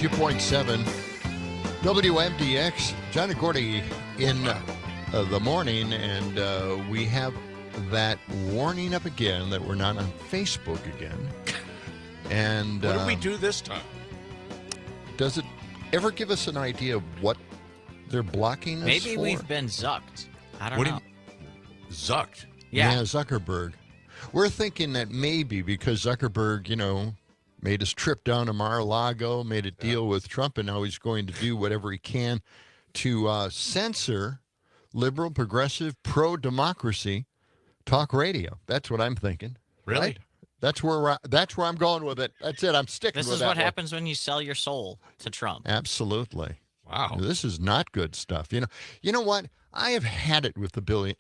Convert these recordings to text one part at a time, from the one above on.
92.7 WMDX. John and Gordy in the morning, and we have that warning up again that we're not on Facebook again. And what do we do this time? Does it ever give us an idea of what they're blocking us Maybe for? we've been zucked. I don't What do know. Zucked. Yeah. Zuckerberg. We're thinking that maybe because Zuckerberg, made his trip down to Mar-a-Lago, made a deal with Trump, and now he's going to do whatever he can to censor liberal, progressive, pro-democracy talk radio. That's what I'm thinking. Really? Right? That's where I'm going with it. That's it. I'm sticking This with is that what one. happens when you sell your soul to Trump. Absolutely. Wow. This is not good stuff. You know what? I have had it with the billion.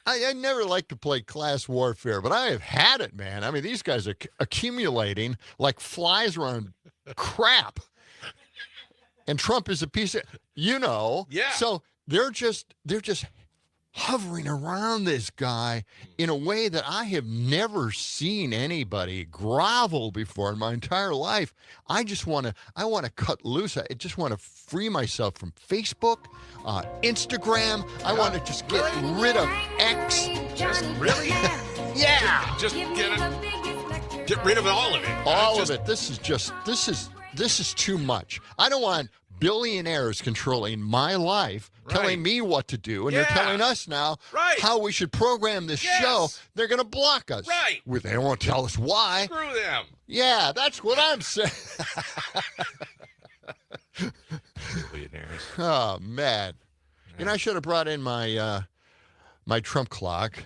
I never like to play class warfare, but I have had it, man. I mean, these guys are accumulating like flies around crap. And Trump is a piece of, Yeah. So they're just hovering around this guy in a way that I have never seen anybody grovel before in my entire life. I want to cut loose. I just want to free myself from Facebook, Instagram. I want to just get rid of X. Really? Yeah. Just get rid of all of it. All of it. This is too much. I don't want billionaires controlling my life, telling me what to do, and they're telling us now how we should program this show. They're going to block us. Right. They won't tell us why. Screw them. Yeah, that's what I'm saying. Billionaires. Oh, man. I should have brought in my my Trump clock.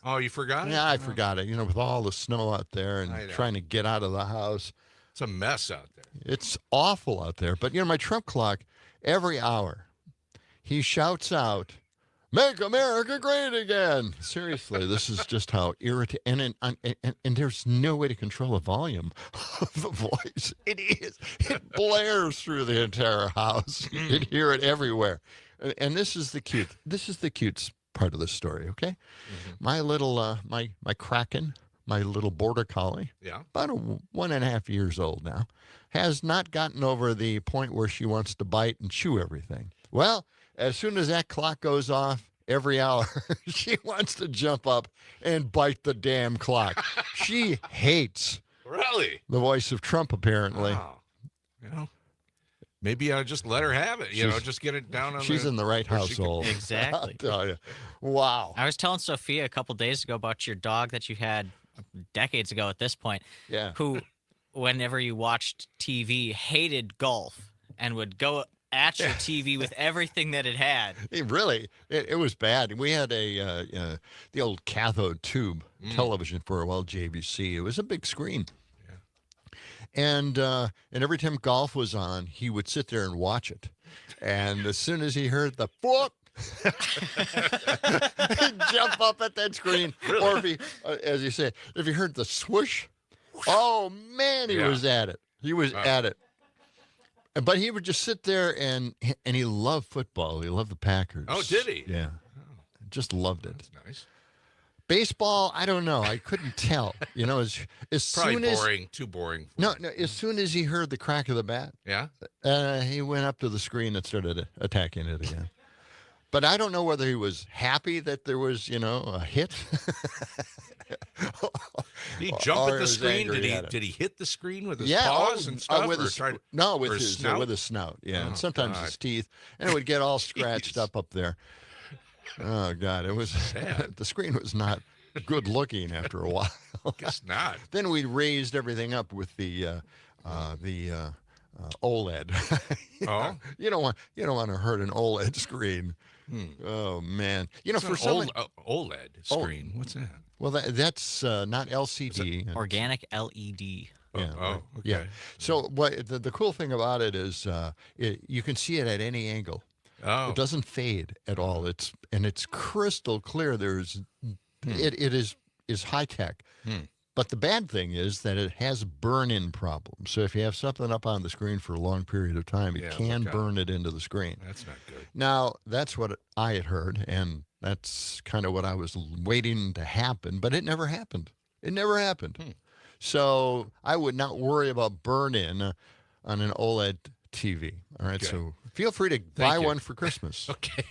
Oh, you forgot it? Yeah, I forgot it. With all the snow out there and trying to get out of the house. It's a mess out there. It's awful out there. But, my Trump clock, every hour, he shouts out, "Make America great again." Seriously, this is just how irritating. And there's no way to control the volume of the voice. It is. It blares through the entire house. You can hear it everywhere. And this is the cute part of the story, okay? Mm-hmm. My little, my Kraken, my little border collie, about 1.5 years old now, has not gotten over the point where she wants to bite and chew everything. Well, as soon as that clock goes off, every hour, she wants to jump up and bite the damn clock. She hates Really? the voice of Trump, apparently. Wow. Maybe I'll just let her have it. Just get it down on She's in the right household. Exactly. I'll tell you. Wow. I was telling Sophia a couple days ago about your dog that you had decades ago at this point, who, whenever you watched TV, hated golf and would go at your TV with everything that it had. It was bad. We had the old cathode tube television for a while, JVC. It was a big screen. And every time golf was on, he would sit there and watch it. And as soon as he heard the whoop, he'd jump up at that screen. Really? Or if he, as you said, if he heard the swoosh, oh man, he was at it. He was at it. But he would just sit there and he loved football. He loved the Packers. Oh, did he? Yeah. Just loved it. That's nice. Baseball, I don't know. I couldn't tell. As Probably soon as boring, too boring. no, as soon as he heard the crack of the bat, he went up to the screen and started attacking it again. But I don't know whether he was happy that there was, a hit. Did he jump at the screen? Did he hit the screen with his paws and stuff? With his snout. With his snout. Yeah, and sometimes his teeth, and it would get all scratched up there. Oh God, it was sad. The screen was not good looking after a while. Guess not. Then we raised everything up with the OLED. You don't want to hurt an OLED screen. Oh man, for some OLED screen. What's that? Well, that's not LCD. Organic LED. Okay. Yeah. So what the cool thing about it is you can see it at any angle. Oh. It doesn't fade at all. It's crystal clear. It is high tech. But the bad thing is that it has burn-in problems. So if you have something up on the screen for a long period of time, it can burn it into the screen. That's not good. Now, that's what I had heard, and that's kind of what I was waiting to happen, but it never happened. It never happened. So I would not worry about burn-in. on an OLED TV. All right, Okay. so feel free to buy one for Christmas. Okay.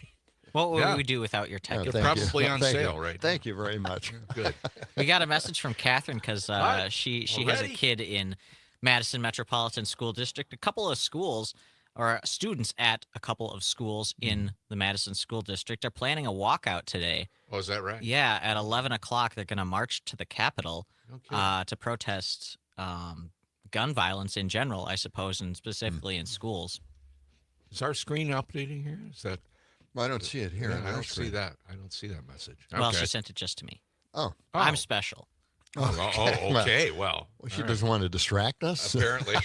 What would we do without your tech? Yeah, They're thank probably you. on Thank sale you. right Thank you very much. Good. We got a message from Catherine because What? she has a Already? kid in Madison Metropolitan School District. A couple of schools or students at a couple of schools in the Madison School District are planning a walkout today. Oh, is that right? Yeah, at 11 o'clock, they're going to march to the Capitol to protest gun violence in general, I suppose, and specifically in schools. Is our screen updating here? Is that? Well, I don't see it here. I don't see that. I don't see that message. Okay. Well, she sent it just to me. Oh. I'm special. Okay. Well, She doesn't want to distract us. apparently.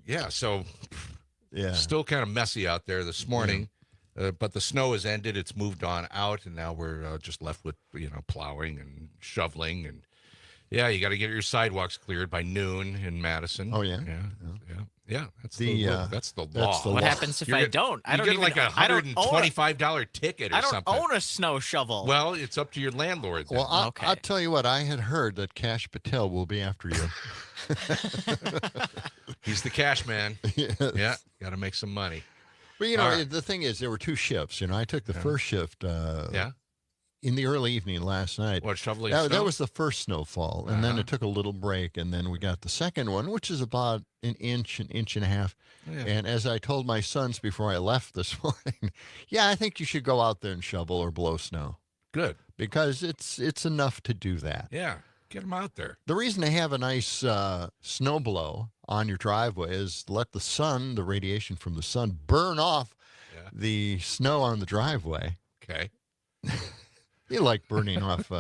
Yeah. So, Yeah. still kind of messy out there this morning, but the snow has ended. It's moved on out, and now we're just left with plowing and shoveling, and you got to get your sidewalks cleared by noon in Madison. Oh yeah. Yeah. That's That's the the law. law. What happens if I don't? I You don't get even like a $125 ticket or I don't something. own a snow shovel. Well, it's up to your landlord. Then. Well, Okay. I'll tell you what. I had heard that Cash Patel will be after you. He's the cash man. Yes. Yeah, got to make some money. But All right. the thing is, there were two shifts. I took the first shift. Yeah. In the early evening last night. What, shoveling that snow? was the first snowfall, and then it took a little break, and then we got the second one, which is about an inch and a half. Yeah. And as I told my sons before I left this morning, I think you should go out there and shovel or blow snow Good. because it's enough to do that. Yeah, get them out there. The reason to have a nice snow blow on your driveway is let the sun, the radiation from the sun, burn off the snow on the driveway. Okay. You like burning off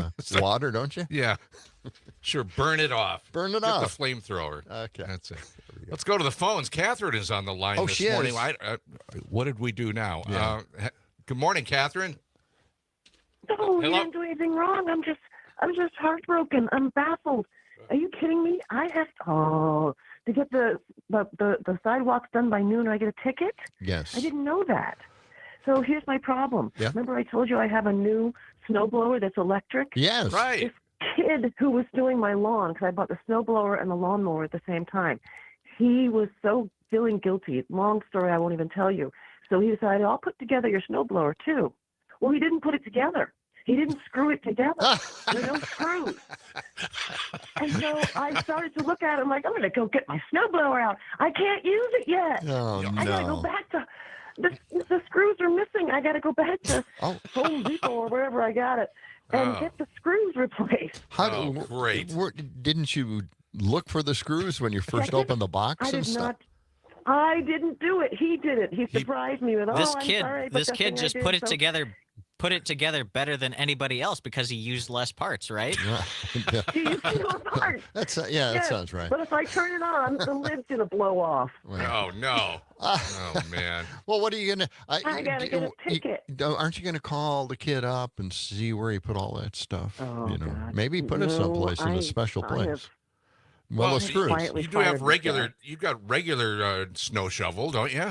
water, don't you? Yeah. Sure, burn it off. Burn it Get off. the flamethrower. Okay. That's it. Let's go to the phones. Catherine is on the line this she morning. is. What did we do now? Yeah. Good morning, Catherine. No, Hello? you didn't do anything wrong. I'm just heartbroken. I'm baffled. Are you kidding me? I have to get the sidewalks done by noon. I get a ticket. Yes. I didn't know that. So here's my problem. Yeah. Remember I told you I have a new snowblower that's electric? Yes. Right. This kid who was doing my lawn, because I bought the snowblower and the lawnmower at the same time, he was so feeling guilty. Long story, I won't even tell you. So he decided, I'll put together your snowblower too. Well, he didn't put it together. He didn't screw it together. There are no screws. And so I started to look at it. I'm like, I'm going to go get my snowblower out. I can't use it yet. Oh, I got to go back to the screws are missing. I got to go back to Home Depot or wherever I got it and get the screws replaced. Great. Didn't you look for the screws when you first opened the box I and did stuff? not. I didn't do it. He did it. He surprised me with, this I'm kid, sorry, but this the kid thing I just did, put it so- together. Put it together better than anybody else because he used less parts, right? Yeah. Do you see those parts? That Yes, sounds right. But if I turn it on, the lid's going to blow off. Oh, no. Oh, man. Well, what are you gonna? I gotta get a ticket. Aren't you gonna call the kid up and see where he put all that stuff? Oh, God. Maybe put it someplace in a special place. Well, the screws. quietly You do have fired regular. You've got regular snow shovel, don't you?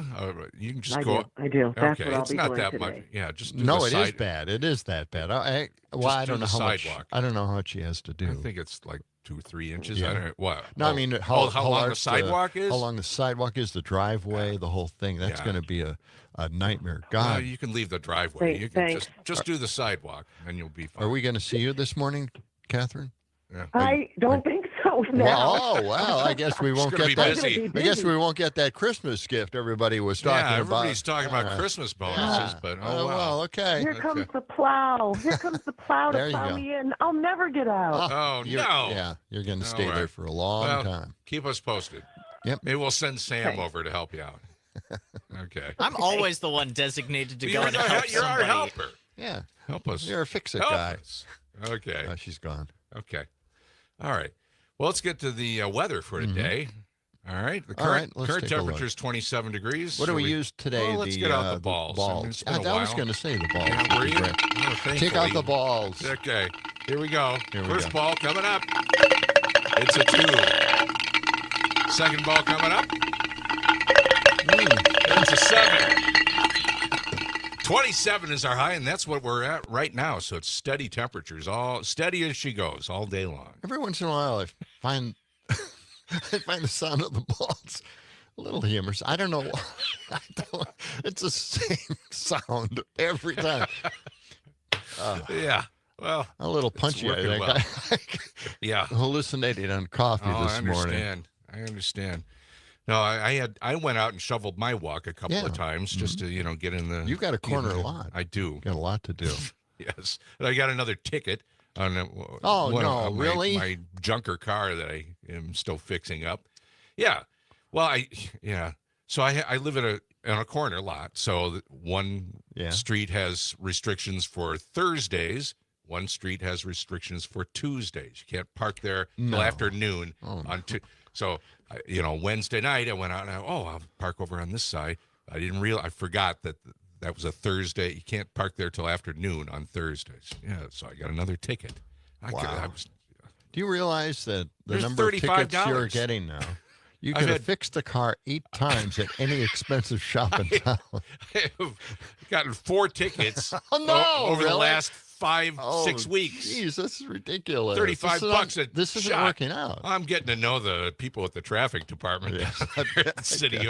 You can just go. I do. That's Okay, what I'll it's be not doing that today. much. Yeah, just do No, the it is side. bad. It is that bad. I Just don't do know the how much. sidewalk. I don't know how much he has to do. I think it's like 2 or 3 inches. Yeah. I don't know. What? No, I mean how long the large sidewalk is. How long the sidewalk is, the driveway, the whole thing. That's Yeah. going to be a nightmare. Well, God, you can leave the driveway. You can Thanks. just do the sidewalk, and you'll be fine. are we going to see you this morning, Catherine? Yeah. I don't think so. No. Well, I guess we won't gonna get be that. busy. I'm gonna be I guess busy. we won't get that Christmas gift everybody was talking Yeah, about. everybody's talking about Christmas bonuses, but Oh well, okay. Here comes the plow. Here comes the plow There to you plow go. me in. I'll never get out. Oh, You're- no. Yeah, you're going to All stay there right. for a long Well, time. Keep us posted. Yep. Maybe we'll send Sam Okay. over to help you out. Okay. I'm always the one designated to go You're, and help you're our somebody. helper. Yeah, Help us. you're a fix-it Help guy. us. Okay. Oh, she's gone. Okay. All right. Well, let's get to the weather for today. All right. The All current, right, let's current take a look. temperature is 27 degrees. What do So we use today? Well, let's get out the balls. I mean, it's been a I was while. going to say the balls. Yeah, were would be you? great. Oh, Take out thankfully. the balls. Okay. Here we go. Here we First go. ball coming up. It's a 2. Second ball coming up. It's a 7. 27 is our high, and that's what we're at right now. So it's steady temperatures, all steady as she goes all day long. Every once in a while, I find I find the sound of the balls a little humorous. I don't know why. It's the same sound every time. Yeah. Well, a little punchy, I think. Well. Yeah. Hallucinating on coffee this morning. I understand. No, I went out and shoveled my walk a couple of times just to, get in the. You've got a corner a lot. I do. Got a lot to do. Yes. And I got another ticket on really? My junker car that I am still fixing up. Yeah. Well, So I live in a corner lot. So one street has restrictions for Thursdays. One street has restrictions for Tuesdays. You can't park there till afternoon on So, Wednesday night I went out and I'll park over on this side. I forgot that was a Thursday. You can't park there till afternoon on Thursdays. Yeah, so I got another ticket. Wow. Do you realize that the There's number of tickets $35. you're getting now? You could have fixed the car 8 times at any expensive shop in town. I have gotten 4 tickets over the last 5-6 weeks. Jeez, this is ridiculous. $35 This isn't working out. I'm getting to know the people at the traffic department. City, in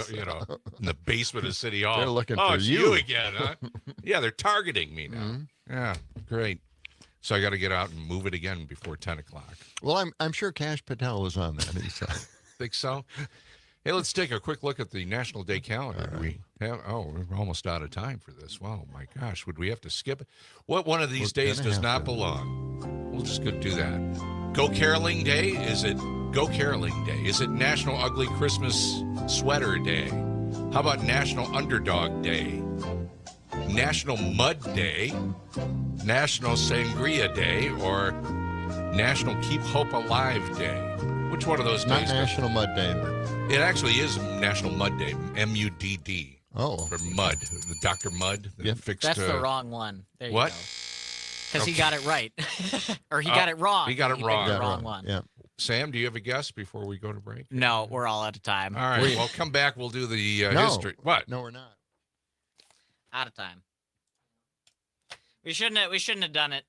the basement of City Hall. They're looking for it's you again, huh? Yeah, they're targeting me now. Mm-hmm. Yeah, great. So I got to get out and move it again before 10 o'clock. Well, I'm sure Cash Patel is on that. He's think so. Hey, let's take a quick look at the National Day calendar. Right. We're almost out of time for this. Wow, my gosh, would we have to skip it? What one of these days does not belong? We'll just go do that. Go Caroling Day? Is it Go Caroling Day? Is it National Ugly Christmas Sweater Day? How about National Underdog Day? National Mud Day? National Sangria Day? Or National Keep Hope Alive Day? Which one of those not days? National Mud Day. It actually is National Mud Day, M-U-D-D. Oh. For Mud, the Dr. Mud. Fixed, That's the wrong one. There what? Because he got it right. Or he got it wrong. He got it wrong. The wrong one. Yeah. Sam, do you have a guess before we go to break? No, we're all out of time. All right, well, come back. We'll do the history. What? No, we're not. Out of time. We shouldn't have done it.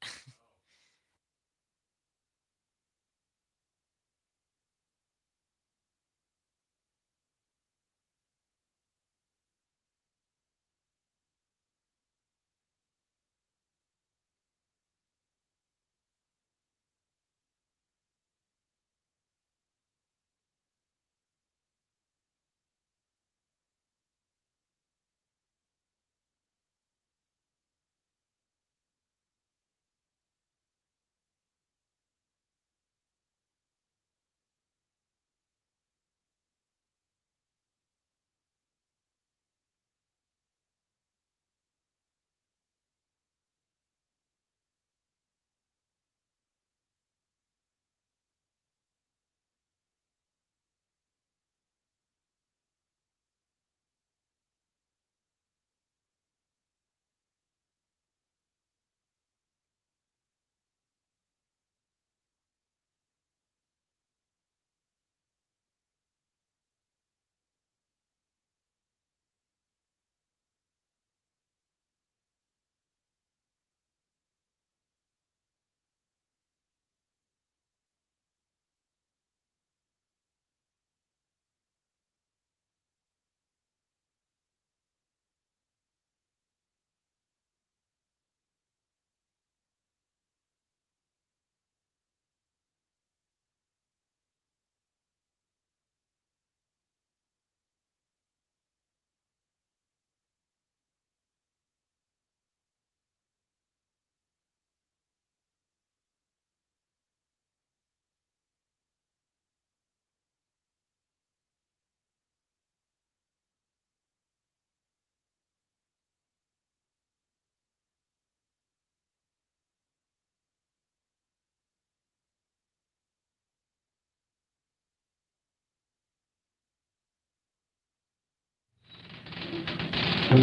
When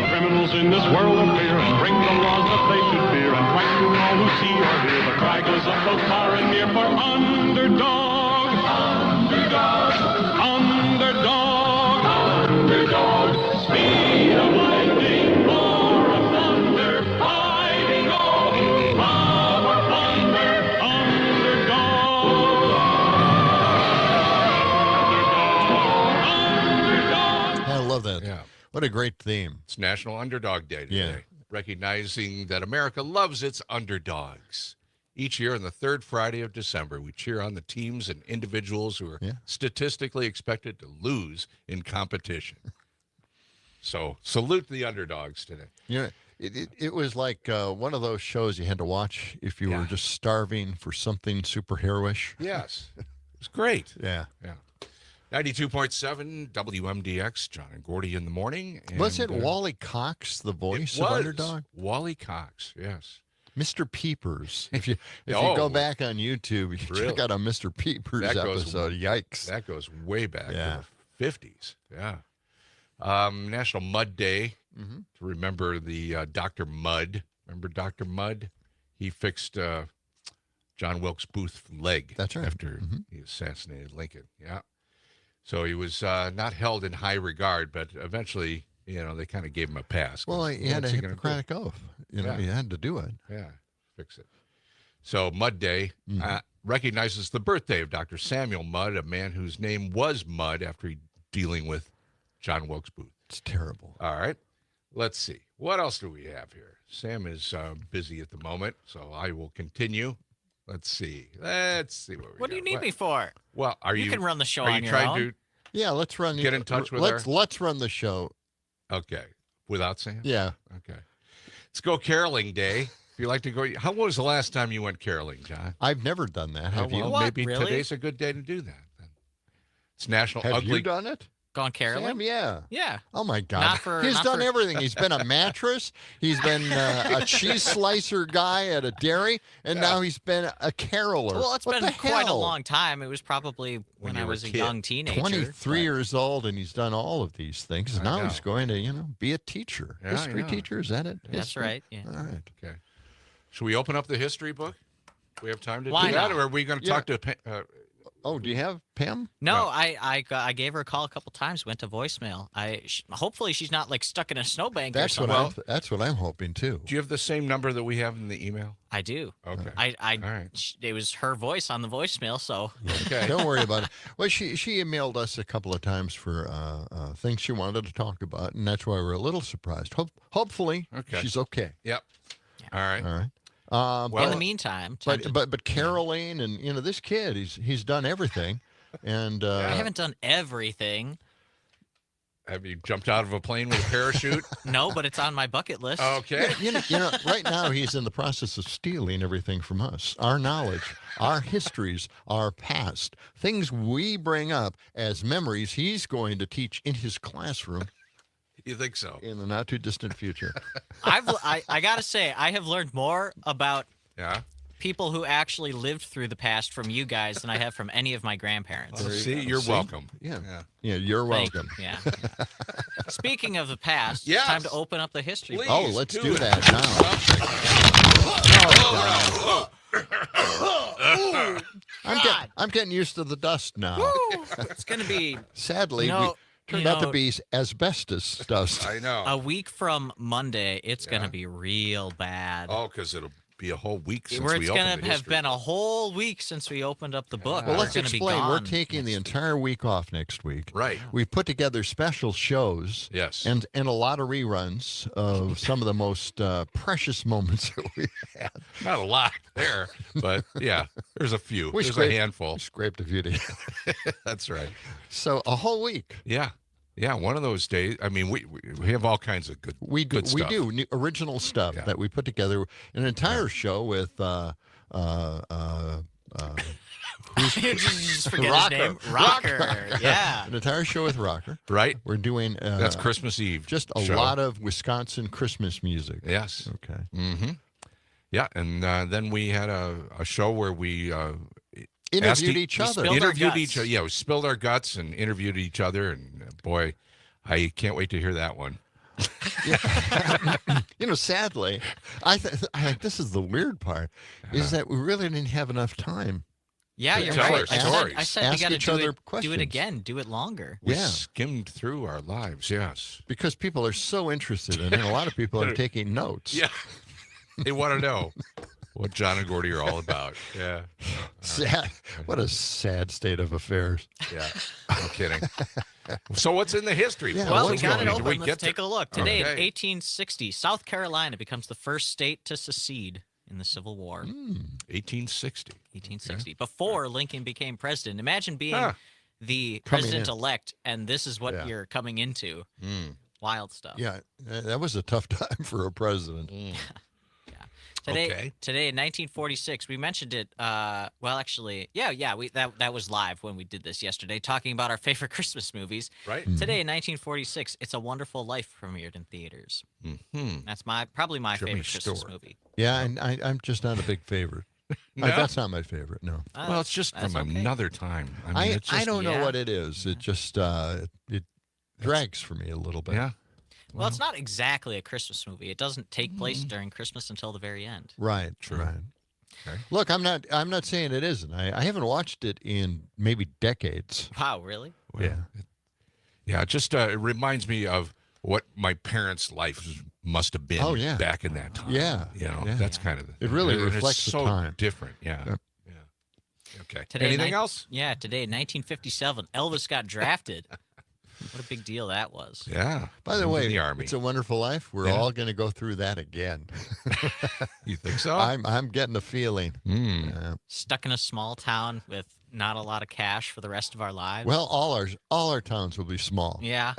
criminals in this world appear and bring the laws that they should fear and frighten all who see or hear, the cry goes up both far and near for underdog. Underdog. Underdog. Underdog. Speed of lightning, roar of thunder, high What a great theme. It's National Underdog Day today, Yeah. recognizing that America loves its underdogs. Each year on the third Friday of December, we cheer on the teams and individuals who are statistically expected to lose in competition. So salute the underdogs today. Yeah. It was like one of those shows you had to watch if you were just starving for something superheroish. Yes. It was great. Yeah. Yeah. 92.7 WMDX, John and Gordy in the morning. And, Was it Wally Cox, the voice it was of Underdog? Wally Cox, yes. Mr. Peepers. If you go back on YouTube, you Really? check out a Mr. Peepers episode. Yikes. That goes way back to the 50s. Yeah. National Mud Day to remember the Dr. Mudd. Remember Dr. Mudd? He fixed John Wilkes Booth's leg. That's right. After he assassinated Lincoln. Yeah. So he was not held in high regard, but eventually, they kind of gave him a pass. Well, he had a Hippocratic oath. He had to do it. Yeah, fix it. So Mudd Day recognizes the birthday of Dr. Samuel Mudd, a man whose name was Mudd after dealing with John Wilkes Booth. It's terrible. All right. Let's see. What else do we have here? Sam is busy at the moment, so I will continue. Let's see. What do you need me for? Well, you can run the show are on you your trying own. to Yeah, let's run. get in touch with Let's run the show. Okay. Without Sam? Yeah. Okay. Let's go caroling day. If you like to go, how was the last time you went caroling, John? I've never done that. Have you? Well, What, maybe really? today's a good day to do that. Then. It's National Have Ugly. you done it? Gone caroling? Sam, yeah. Yeah. Oh my God! Not He's done for- everything. He's been a mattress. He's been a cheese slicer guy at a dairy, and now he's been a caroler. Well, it's What been the quite a hell? long time. It was probably when you I were was a a kid. young teenager. 23 but- years old, and he's done all of these things. I Now know. he's going to, be a teacher, Yeah, I history know. teacher. Is that it? That's History? right. Yeah. All right. Okay. Should we open up the history book? Do we have time to Why do that, not? or are we going to talk to? Oh, do you have Pam? No, I gave her a call a couple times. Went to voicemail. Hopefully she's not like stuck in a snowbank or That's what something. that's what I'm hoping too. Do you have the same number that we have in the email? I do. Okay. I All right. it was her voice on the voicemail, so Okay. Don't worry about it. Well, she emailed us a couple of times for things she wanted to talk about, and that's why we're a little surprised. Hopefully, she's okay. Yep. All right. All right. in the meantime, But caroling and this kid, he's done everything, and I haven't done everything. Have you jumped out of a plane with a parachute? No, but it's on my bucket list. Okay. right now he's in the process of stealing everything from us, our knowledge, our histories, our past, things we bring up as memories. He's going to teach in his classroom You think so? in the not too distant future. I gotta say, I have learned more about Yeah. people who actually lived through the past from you guys than I have from any of my grandparents. See, you're welcome. Yeah. You're Thank welcome. you. Yeah. Speaking of the past, Yes. it's time to open up the history. Please. book. Oh, let's do do it. that now. I'm getting used to the dust now. Woo! It's gonna be Sadly, You know- we turned you out to know- be asbestos dust. I know. a week from Monday. It's gonna be real bad. Oh, because it'll be a whole week since Where we it's opened gonna the have history. been a whole week since we opened up the book. Well, We're let's gonna be explain. We're gone taking the next entire week off next week. Right. We've put together special shows. Yes. And a lot of reruns of some of the most precious moments that we had. Not a lot there, but yeah, there's a few. We There's scraped- a handful. We scraped a few together. That's right. So a whole week. Yeah. Yeah, one of those days. I mean, we have all kinds of good We do, good stuff. new, original stuff that we put together. An entire show with Just forget Rocker. his name. Rocker. Yeah. an entire show with Rocker. Right? We're doing That's Christmas Eve. just a show. lot of Wisconsin Christmas music. Yes. Okay. Mm-hmm. Yeah, and then we had a show where we Interviewed e- each we other. spilled our interviewed guts. each other. Yeah, we spilled our guts and interviewed each other, and boy, I can't wait to hear that one. Sadly, I think this is the weird part, is that we really didn't have enough time. Yeah, you're Tell right. our stories. I said Ask we got to each do other it. Do questions. it again. Do it longer. We Yeah. skimmed through our lives. Yes. Because people are so interested in it, and a lot of people are taking notes. Yeah. They want to know. What John and Gordy are all about. Yeah. Sad. What a sad state of affairs. Yeah. No kidding. So what's in the history? Yeah, Well, we what's got going it on? Did open. we Let's get take a look. Today in Okay. 1860, South Carolina becomes the first state to secede in the Civil War. 1860. 1860. Before Lincoln became president. Imagine being Huh. the Coming in. president-elect, and this is what Yeah. you're coming into. Wild stuff. Yeah, that was a tough time for a president. Today in 1946, we mentioned it. Well, actually, that was live when we did this yesterday, talking about our favorite Christmas movies. Right. Today in 1946, It's a Wonderful Life premiered in theaters. That's probably my Jimmy favorite Christmas Stewart. movie. Yeah, and I'm just not a big favorite. No? That's not my favorite. No, Well, it's just That's from okay. another time. I mean, it's just, I don't know yeah. what it is. It just it drags for me a little bit. Yeah. Well, it's not exactly a Christmas movie. It doesn't take place during Christmas until the very end. Right. True. Right. Okay. Look, I'm not saying it isn't. I haven't watched it in maybe decades. Wow, really? Yeah. Yeah. It just it reminds me of what my parents' life must have been Oh, yeah. back in that time. Yeah. You know, Yeah. that's kind of It really and reflects it's the so time. different. Yeah. Yep. Yeah. Okay. Today, Anything else? Yeah, today in 1957, Elvis got drafted. What a big deal that was. Yeah. By the Into way, the Army. It's a Wonderful Life. We're Yeah. all going to go through that again. You think so? I'm getting a feeling. Stuck in a small town with not a lot of cash for the rest of our lives. Well, all our towns will be small. Yeah.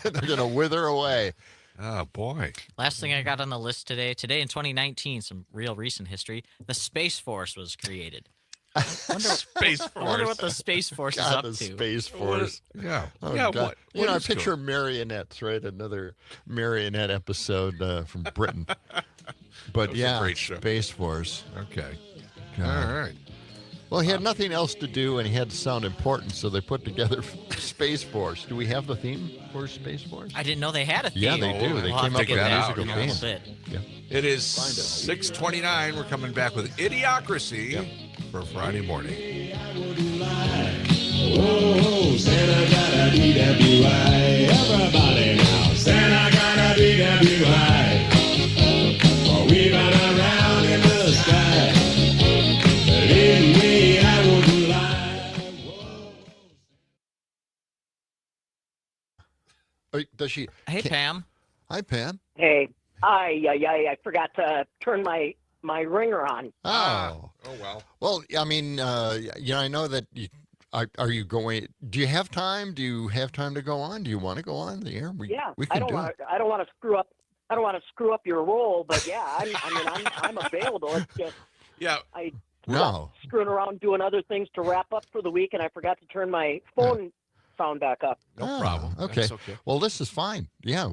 They're going to wither away. Oh boy. Last thing I got on the list today. Today in 2019, some real recent history. The Space Force was created. Space I wonder what Force. the Space Force is God, up the to. Space What Force. is- Yeah. Oh, yeah. God. What? You know, I is going- picture marionettes, right? Another marionette episode from Britain. But was a yeah, great show. Space Force. Okay. God. All right. Well, he had nothing else to do, and he had to sound important, so they put together Space Force. Do we have the theme for Space Force? I didn't know they had a theme. Yeah, they do. They We'll came have up to with get a that musical in a little theme. bit. Yeah. It is 6:29. We're coming back with Idiocracy for Friday morning. Oh, Santa got a DWI. Everybody now, Santa got a DWI. For weaving around in the sky. Believe me, I wouldn't lie. Does she? Hey, can- Pam. Hi, Pam. Hey, I forgot to turn my ringer on. Oh. Oh well. Well, I mean, I know that you are you going? Do you have time? Do you have time to go on? Do you want to go on the air? We I can don't do want it. I don't want to screw up. I don't want to screw up your role, but yeah, I'm available. It's just Yeah. I No. screwing around doing other things to wrap up for the week, and I forgot to turn my phone sound back up. No Ah, problem. Okay. That's okay. Well, this is fine. Yeah.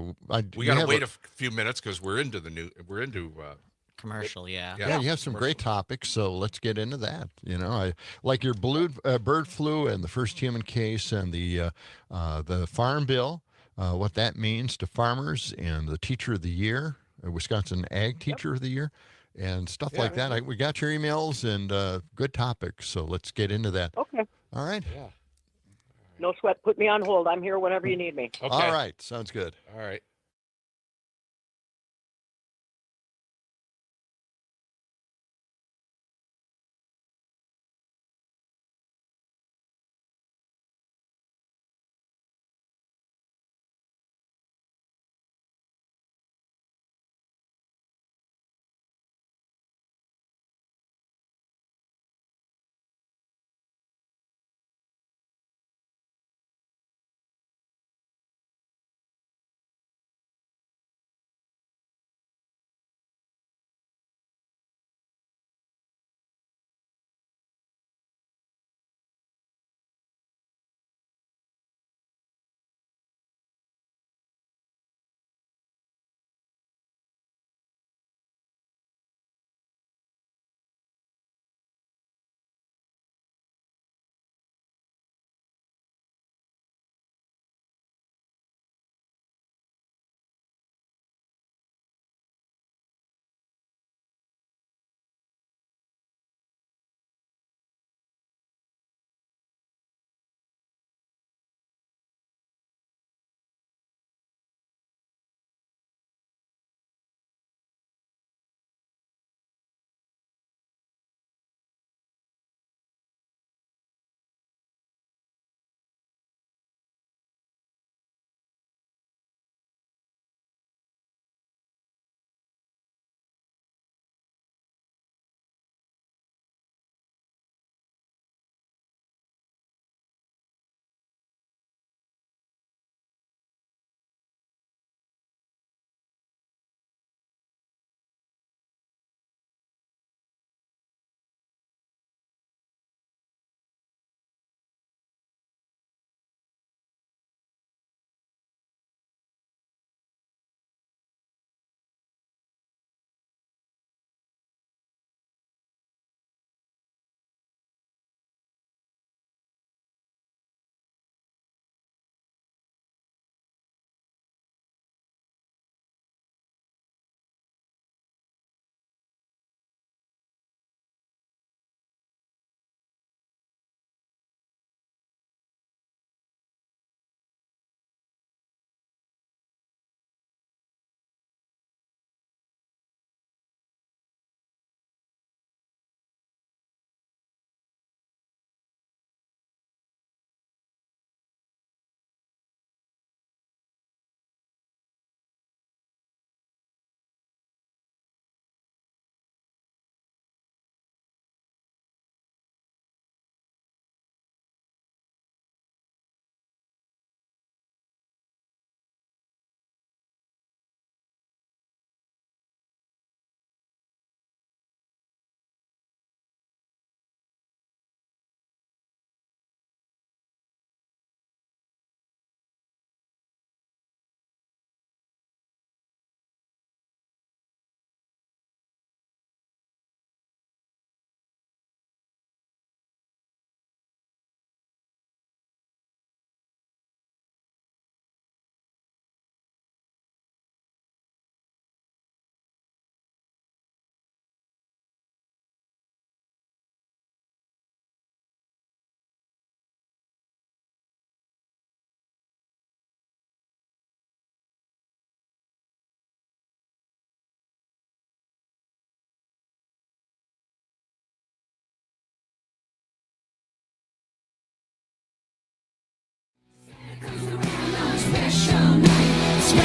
We got to wait a few minutes because we're into Commercial, yeah. Yeah, you have some great topics, so let's get into that. You know, I like your bird flu and the first human case and the farm bill, what that means to farmers and the teacher of the year, Wisconsin Ag Teacher of the Year, and stuff like that. We got your emails and good topics, so let's get into that. Okay, All right. Yeah. no sweat. Put me on hold. I'm here whenever you need me. Okay. All right. Sounds good. All right.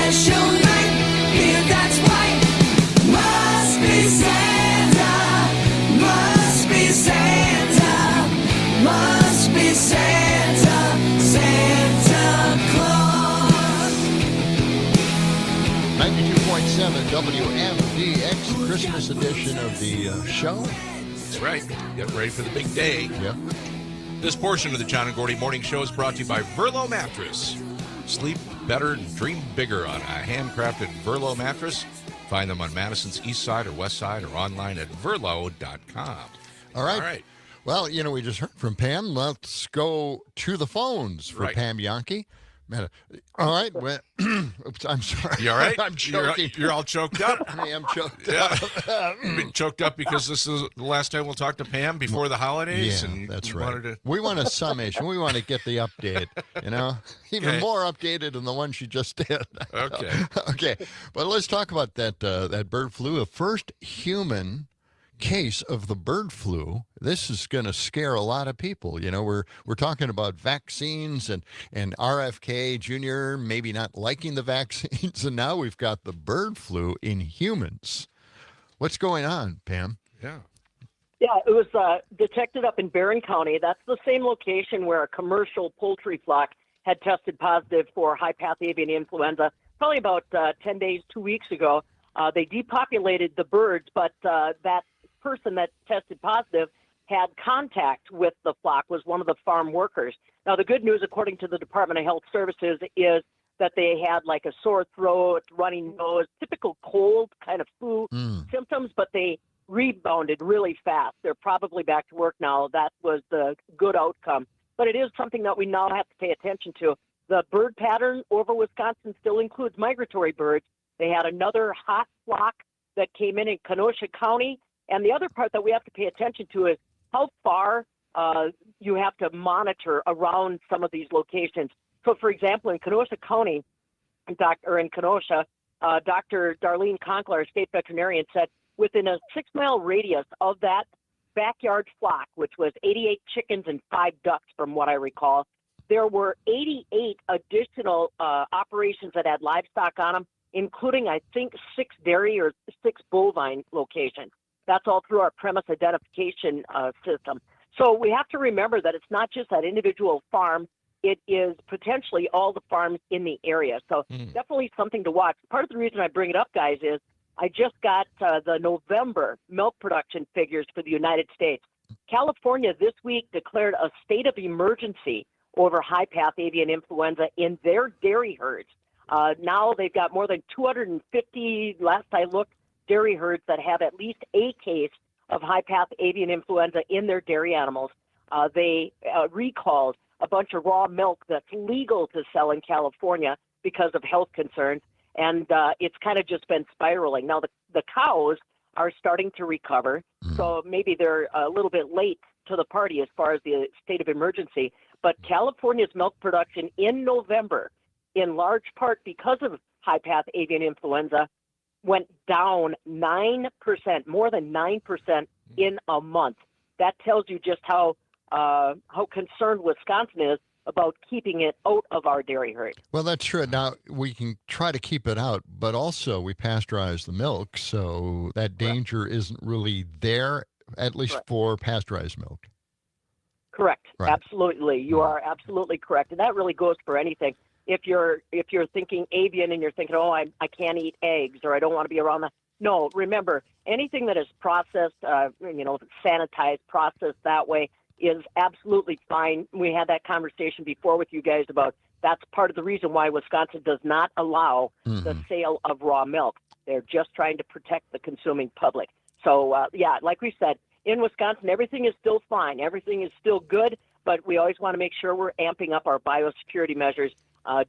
special night. Yeah, that's right. Must be Santa. Must be Santa. Must be Santa. Santa Claus. 92.7 WMDX Christmas edition of the show. That's right. Get ready for the big day. Yeah. This portion of the John and Gordy Morning Show is brought to you by Verlo Mattress. Sleep better, dream bigger on a handcrafted Verlo mattress. Find them on Madison's east side or west side or online at verlo.com. All right. All right. Well, we just heard from Pam. Let's go to the phones for Right. Pam Yankee. Man, all right. Well, oops, I'm sorry. You all right? I'm choking. You're all choked up. I am choked Yeah. up. You've been choked up because this is the last time we'll talk to Pam before the holidays. Yeah, and that's you right. wanted to- We want a summation. We want to get the update, even Okay. more updated than the one she just did. Okay. Okay. But let's talk about that bird flu. A first human case of the bird flu. This is going to scare a lot of people. We're talking about vaccines and RFK Jr. maybe not liking the vaccines, and now we've got the bird flu in humans. What's going on, Pam? Yeah. Yeah, it was detected up in Barron County. That's the same location where a commercial poultry flock had tested positive for high-path avian influenza probably about 10 days, 2 weeks ago. They depopulated the birds, but that person that tested positive had contact with the flock, was one of the farm workers. Now, the good news, according to the Department of Health Services, is that they had like a sore throat, runny nose, typical cold kind of flu symptoms, but they rebounded really fast. They're probably back to work now. That was the good outcome. But it is something that we now have to pay attention to. The bird pattern over Wisconsin still includes migratory birds. They had another hot flock that came in Kenosha County. And the other part that we have to pay attention to is how far you have to monitor around some of these locations. So, for example, in Kenosha County, in Kenosha, Dr. Darlene Conkler, state veterinarian, said within a 6-mile radius of that backyard flock, which was 88 chickens and 5 ducks, from what I recall, there were 88 additional operations that had livestock on them, including, I think, 6 dairy or 6 bovine locations. That's all through our premise identification system. So we have to remember that it's not just that individual farm. It is potentially all the farms in the area. So definitely something to watch. Part of the reason I bring it up, guys, is I just got the November milk production figures for the United States. California this week declared a state of emergency over high-path avian influenza in their dairy herds. Now they've got more than 250, last I looked, dairy herds that have at least a case of high-path avian influenza in their dairy animals. They recalled a bunch of raw milk that's legal to sell in California because of health concerns, and it's kind of just been spiraling. Now, the cows are starting to recover, so maybe they're a little bit late to the party as far as the state of emergency, but California's milk production in November, in large part because of high-path avian influenza, went down 9%, more than 9% in a month. That tells you just how concerned Wisconsin is about keeping it out of our dairy herd. Well, that's true. Now, we can try to keep it out, but also we pasteurize the milk, so that danger isn't really there, at least for pasteurized milk. Correct. Right. Absolutely. You are absolutely correct. And that really goes for anything. If you're thinking avian and you're thinking, oh, I can't eat eggs or I don't want to be around that. No, remember, anything that is processed, sanitized, processed that way is absolutely fine. We had that conversation before with you guys about that's part of the reason why Wisconsin does not allow the sale of raw milk. They're just trying to protect the consuming public. So, like we said, in Wisconsin, everything is still fine. Everything is still good, but we always want to make sure we're amping up our biosecurity measures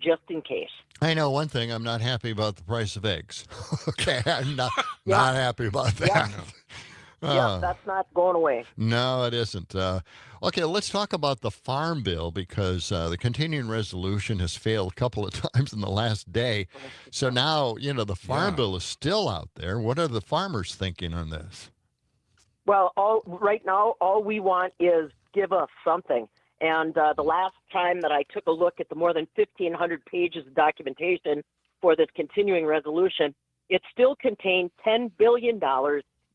just in case. I know one thing. I'm not happy about the price of eggs. Okay, I'm not happy about that. Yeah, that's not going away. No, it isn't. Okay, let's talk about the Farm Bill because the continuing resolution has failed a couple of times in the last day. So now, the Farm Bill is still out there. What are the farmers thinking on this? Well, right now, all we want is give us something. And the last time that I took a look at the more than 1,500 pages of documentation for this continuing resolution, it still contained $10 billion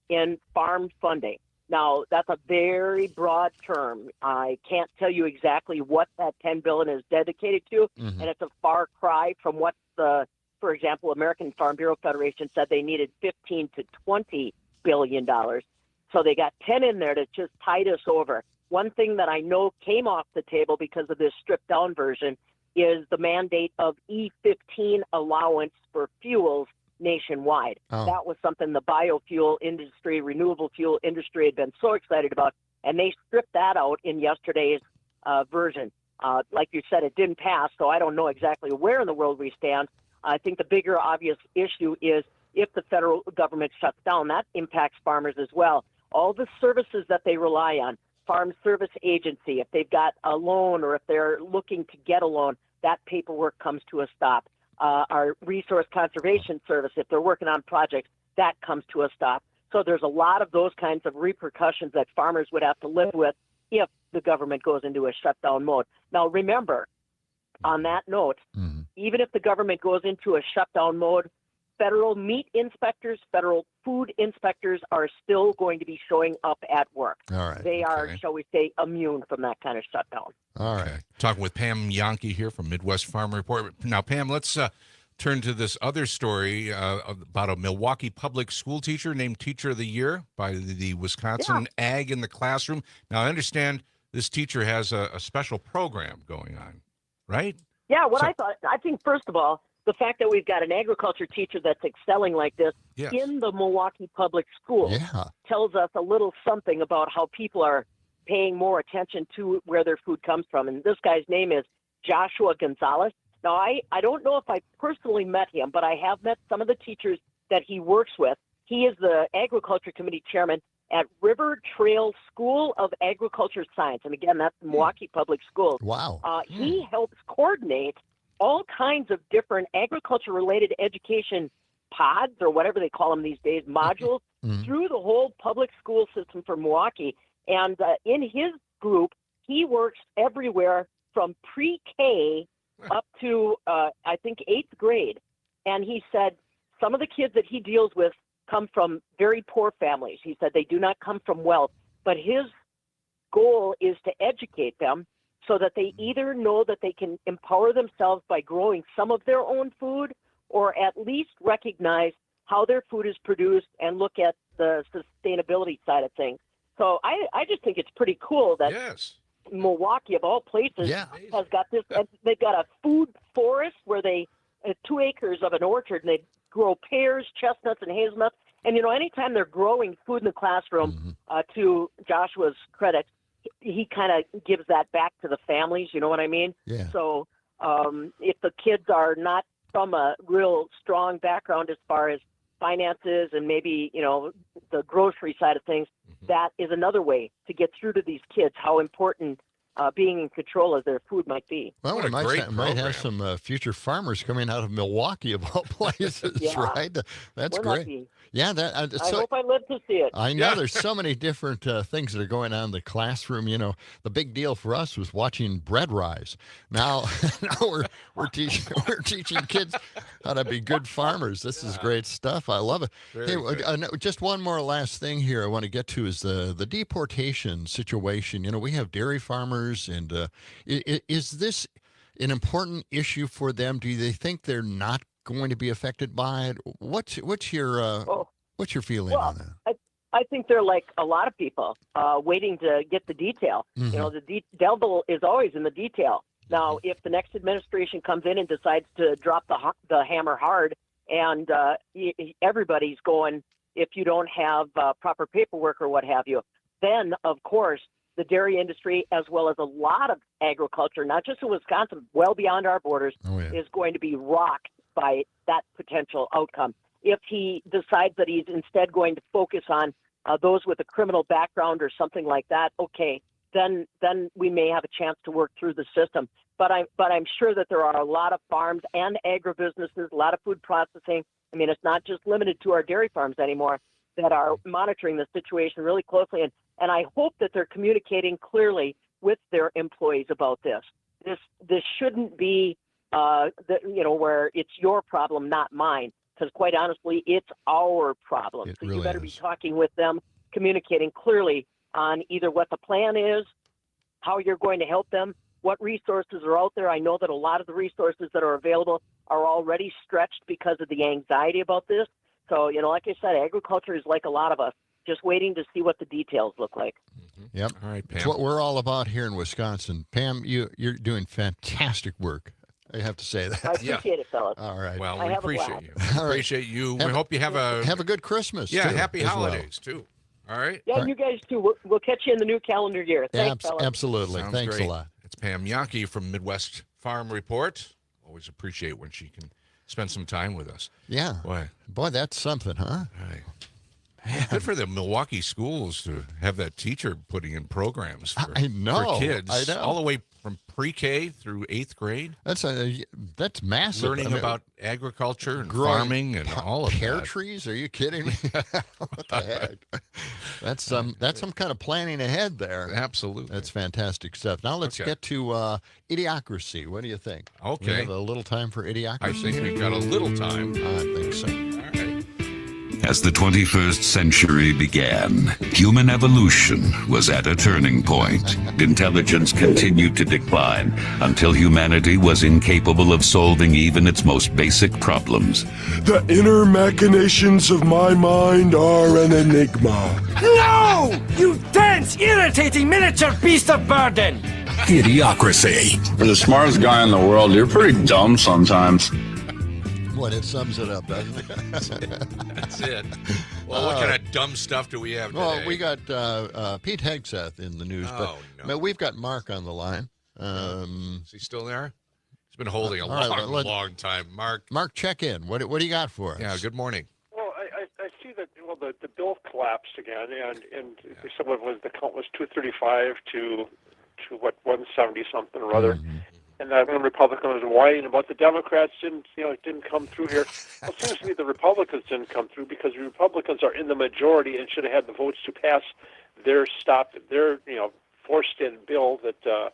in farm funding. Now, that's a very broad term. I can't tell you exactly what that $10 billion is dedicated to, and it's a far cry from what for example, American Farm Bureau Federation said they needed $15 to $20 billion. So they got 10 in there to just tide us over. One thing that I know came off the table because of this stripped down version is the mandate of E15 allowance for fuels nationwide. Oh. That was something the biofuel industry, renewable fuel industry had been so excited about, and they stripped that out in yesterday's version. Like you said, it didn't pass, so I don't know exactly where in the world we stand. I think the bigger obvious issue is if the federal government shuts down, that impacts farmers as well. All the services that they rely on, Farm Service Agency, if they've got a loan or if they're looking to get a loan, that paperwork comes to a stop. Our Resource Conservation Service, if they're working on projects, that comes to a stop. So there's a lot of those kinds of repercussions that farmers would have to live with if the government goes into a shutdown mode. Now, remember, on that note, even if the government goes into a shutdown mode, federal meat inspectors, federal food inspectors are still going to be showing up at work. All right. They are, shall we say, immune from that kind of shutdown. All right. Okay. Talking with Pam Yankee here from Midwest Farm Report. Now, Pam, let's turn to this other story about a Milwaukee public school teacher named Teacher of the Year by the Wisconsin Ag in the Classroom. Now, I understand this teacher has a special program going on, right? Yeah, I think, first of all, the fact that we've got an agriculture teacher that's excelling like this in the Milwaukee public schools tells us a little something about how people are paying more attention to where their food comes from. And this guy's name is Joshua Gonzalez. Now, I don't know if I personally met him, but I have met some of the teachers that he works with. He is the Agriculture Committee Chairman at River Trail School of Agriculture Science. And again, that's Milwaukee Public Schools. Wow. He helps coordinate all kinds of different agriculture-related education pods, or whatever they call them these days, modules, through the whole public school system for Milwaukee. And in his group, he works everywhere from pre-K up to, I think, 8th grade. And he said some of the kids that he deals with come from very poor families. He said they do not come from wealth, but his goal is to educate them so that they either know that they can empower themselves by growing some of their own food, or at least recognize how their food is produced and look at the sustainability side of things. So I just think it's pretty cool that Milwaukee, of all places, has got this. They've got a food forest where they 2 acres of an orchard, and they grow pears, chestnuts, and hazelnuts. And, anytime they're growing food in the classroom, to Joshua's credit, he kind of gives that back to the families. You know what I mean? Yeah. So if the kids are not from a real strong background as far as finances and maybe, the grocery side of things, that is another way to get through to these kids how important being in control of their food might be. Well, What a might great might have program. some future farmers coming out of Milwaukee, of all places, right? That's We're great. lucky. Yeah, I hope I live to see it. I know there's so many different things that are going on in the classroom. The big deal for us was watching bread rise. Now, we're teaching kids how to be good farmers. This is great stuff. I love it. Hey, just one more last thing here I want to get to is the deportation situation. We have dairy farmers, and is this an important issue for them? Do they think they're not going to be affected by it? What's your feeling on that? I think they're like a lot of people, waiting to get the detail. The devil is always in the detail. Now, if the next administration comes in and decides to drop the hammer hard, and everybody's going, if you don't have proper paperwork or what have you, then of course the dairy industry, as well as a lot of agriculture, not just in Wisconsin, well beyond our borders, is going to be rocked by that potential outcome. If he decides that he's instead going to focus on those with a criminal background or something like that, okay, then we may have a chance to work through the system. But I'm sure that there are a lot of farms and agribusinesses, a lot of food processing. I mean, it's not just limited to our dairy farms anymore, that are monitoring the situation really closely. And I hope that they're communicating clearly with their employees about this. This shouldn't be where it's your problem, not mine. Because quite honestly, it's our problem. It So really you better is. be talking with them, communicating clearly on either what the plan is, how you're going to help them, what resources are out there. I know that a lot of the resources that are available are already stretched because of the anxiety about this. So, like I said, agriculture is like a lot of us, just waiting to see what the details look like. Yep. All right, It's Pam. what we're all about here in Wisconsin. Pam, you're doing fantastic work. I have to say I that. appreciate it, fellas. All right. Well, I we have a appreciate blast. you. All right. Appreciate you. Have We a- hope you have a good Christmas. yeah, too, happy as well. holidays too. All right. Yeah, All you guys too. We'll catch you in the new calendar year. Thanks, fellas. Absolutely. Sounds Thanks great. a lot. It's Pam Yankee from Midwest Farm Report. Always appreciate when she can spend some time with us. Yeah. Boy, That's something, huh? right. Good for the Milwaukee schools to have that teacher putting in programs for, I know. for kids. I know. All the way from pre-K through 8th grade. That's massive. Learning I mean, about agriculture and growing farming and all of pear that. trees? Are you kidding me? What the heck? That's some kind of planning ahead there. Absolutely. That's fantastic stuff. Now let's Okay. get to idiocracy. What do you think? Okay. We have a little time for idiocracy. I think we've got a little time. I think so. All right. As the 21st century began, human evolution was at a turning point. Intelligence continued to decline until humanity was incapable of solving even its most basic problems. The inner machinations of my mind are an enigma. No! You dense, irritating miniature beast of burden! Idiocracy. For the smartest guy in the world, you're pretty dumb sometimes. What, it sums it up, doesn't it? That's it. Well, what kind of dumb stuff do we have today? Well, we got Pete Hegseth in the news, Oh, but no. we've got Mark on the line. Is he still there? He's been holding a all right, long, long time. Mark. Mark, check in. What do you got for us? Yeah, good morning. Well, I see that the bill collapsed again, and someone the count was 235 to what 170 something or other. Mm-hmm. And that one Republican was whining about the Democrats didn't come through here. Well, it seems to me the Republicans didn't come through because the Republicans are in the majority and should have had the votes to pass their forced-in bill. That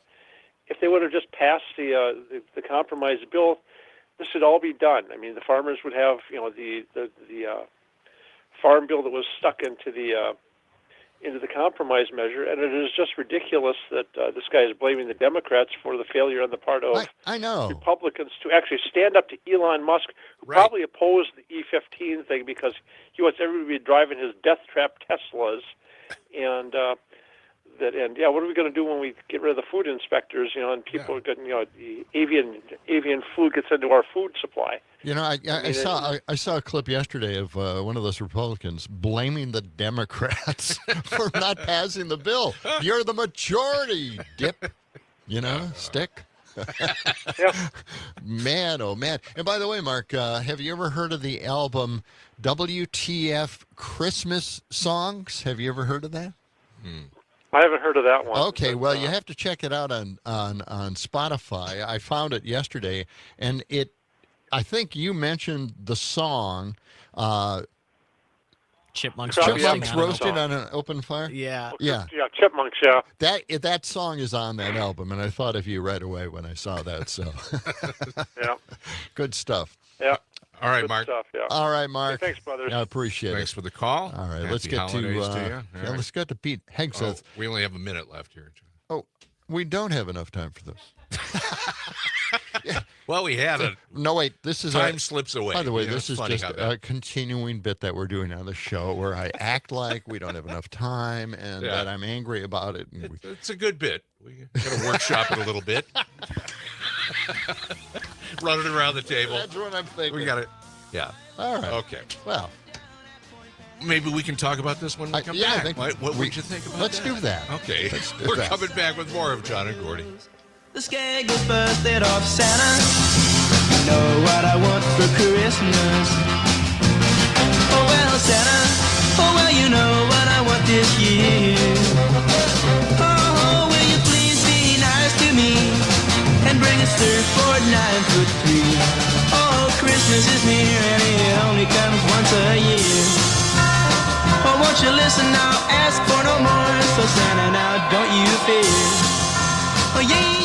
if they would have just passed the compromise bill, this would all be done. I mean, the farmers would have the farm bill that was stuck into the compromise measure, and it is just ridiculous that this guy is blaming the Democrats for the failure on the part of I know. Republicans to actually stand up to Elon Musk, who probably opposed the E15 thing because he wants everybody to be driving his death trap Teslas, and what are we going to do when we get rid of the food inspectors? And people are getting the avian food gets into our food supply. I saw a clip yesterday of one of those Republicans blaming the Democrats for not passing the bill. You're the majority, dip. Stick. Yeah. Man, oh man. And by the way, Mark, have you ever heard of the album WTF Christmas Songs? Have you ever heard of that? I haven't heard of that one. Okay, well, you have to check it out on Spotify. I found it yesterday, and I think you mentioned the song Chipmunks roasted on an open fire. Yeah. Yeah. Yeah, Chipmunks, yeah. That song is on that album, and I thought of you right away when I saw that. So, Yeah. good stuff. Yeah. All right, Good Mark. stuff, yeah. All right, Mark. Hey, thanks, brothers. I appreciate Thanks it. for the call. All right, Happy let's get to holidays to you. All right. let's get to Pete Hegseth. We only have a minute left here. Oh, we don't have enough time for this. Well, we had it. No, wait. This is Time slips away. By the way, You know, this it's is funny just how that- a continuing bit that we're doing on the show where I act like we don't have enough time and Yeah. that I'm angry about it. And It's a good bit. We got to workshop it a little bit. Run it around the table. That's what I'm thinking. We got it. Yeah. All right. Okay. Well, Maybe we can talk about this when we come yeah, I back. think What would you think about let's that? do that. Okay. Let's do We're that. coming back with more of John and Gordy. The skag is busted off Santa. You know what I want for Christmas. Oh well, Santa. Oh well, you know what I want this year. Oh, will you please be nice to me and bring a surfboard 9'3". Oh, Christmas is near and it only comes once a year. Oh, won't you listen now? Ask for no more. So Santa, now don't you fear. Oh yeah.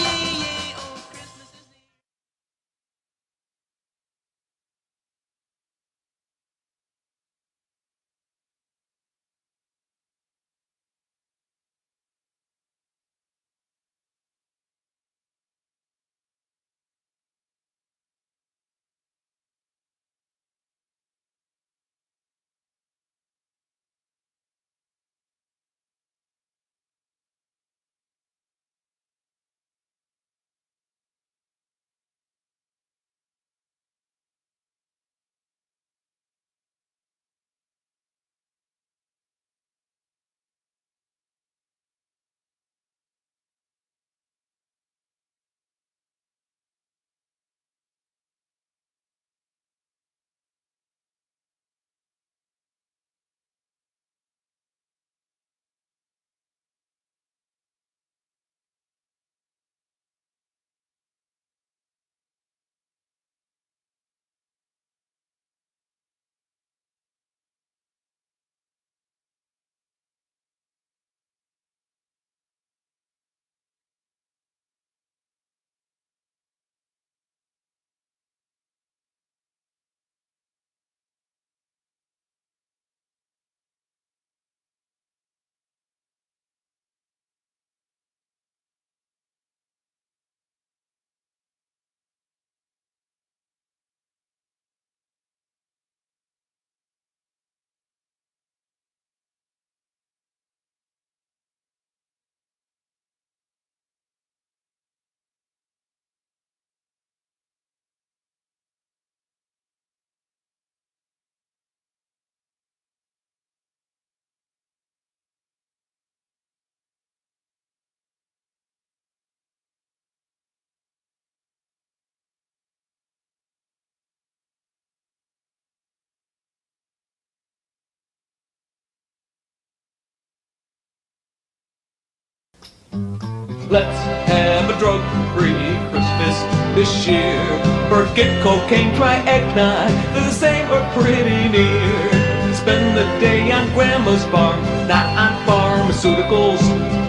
Let's have a drug-free Christmas this year. Forget cocaine, try eggnog, they're the same or pretty near. Spend the day on grandma's farm, not on pharmaceuticals.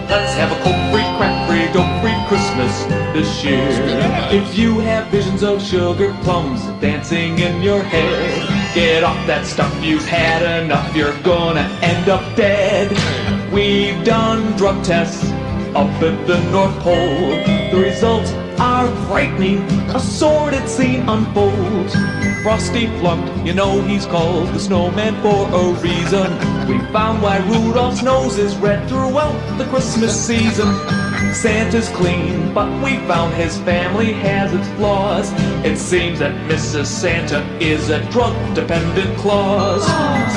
Let's have a coke-free, crack-free, dope-free Christmas this year. If you have visions of sugar plums dancing in your head, get off that stuff, you've had enough, you're gonna end up dead. We've done drug tests up at the North Pole. The results are frightening, a sordid scene unfolds. Frosty flunked, you know he's called the snowman for a reason. We found why Rudolph's nose is red throughout the Christmas season. Santa's clean, but we found his family has its flaws. It seems that Mrs. Santa is a drug-dependent clause.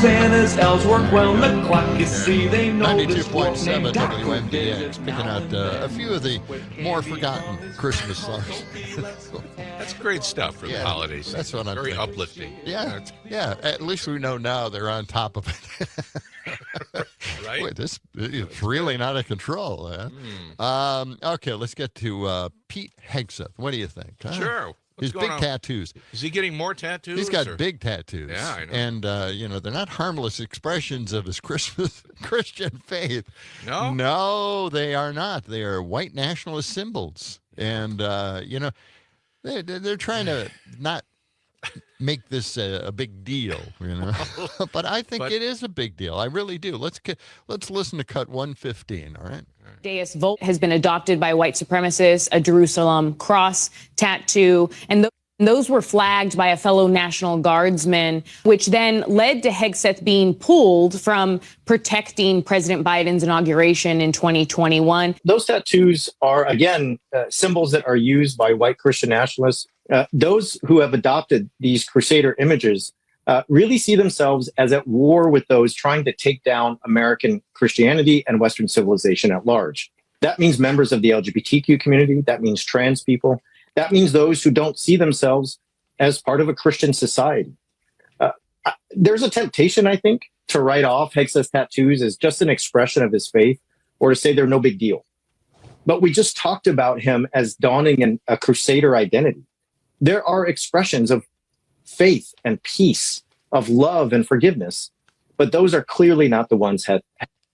Santa's elves work round the clock, you see, they know this dwarf 92.7 named Dr. WMDX, picking out a few of the more forgotten Christmas songs. That's great stuff for the holidays. That's what I'm very thinking. uplifting. Yeah, yeah. At least we know now they're on top of it. Right? Wait, this is really not out of control. Okay, let's get to Pete Hegseth. What do you think? Huh? Sure. His big tattoos. Is he getting more tattoos? He's got big tattoos. Yeah, I know. And, you know, they're not harmless expressions of his Christian faith. No? No, they are not. They are white nationalist symbols. And, you know, they're trying to not make this a big deal, you know. But I think it is a big deal. I really do. Let's listen to cut 115, all right? Deus Vult has been adopted by white supremacists, a Jerusalem cross tattoo, and those were flagged by a fellow National Guardsman, which then led to Hegseth being pulled from protecting President Biden's inauguration in 2021. Those tattoos are, again, symbols that are used by white Christian nationalists. Those who have adopted these crusader images really see themselves as at war with those trying to take down American Christianity and Western civilization at large. That means members of the LGBTQ community. That means trans people. That means those who don't see themselves as part of a Christian society. There's a temptation, I think, to write off Hegseth's tattoos as just an expression of his faith or to say they're no big deal. But we just talked about him as donning a crusader identity. There are expressions of faith and peace, of love and forgiveness, but those are clearly not the ones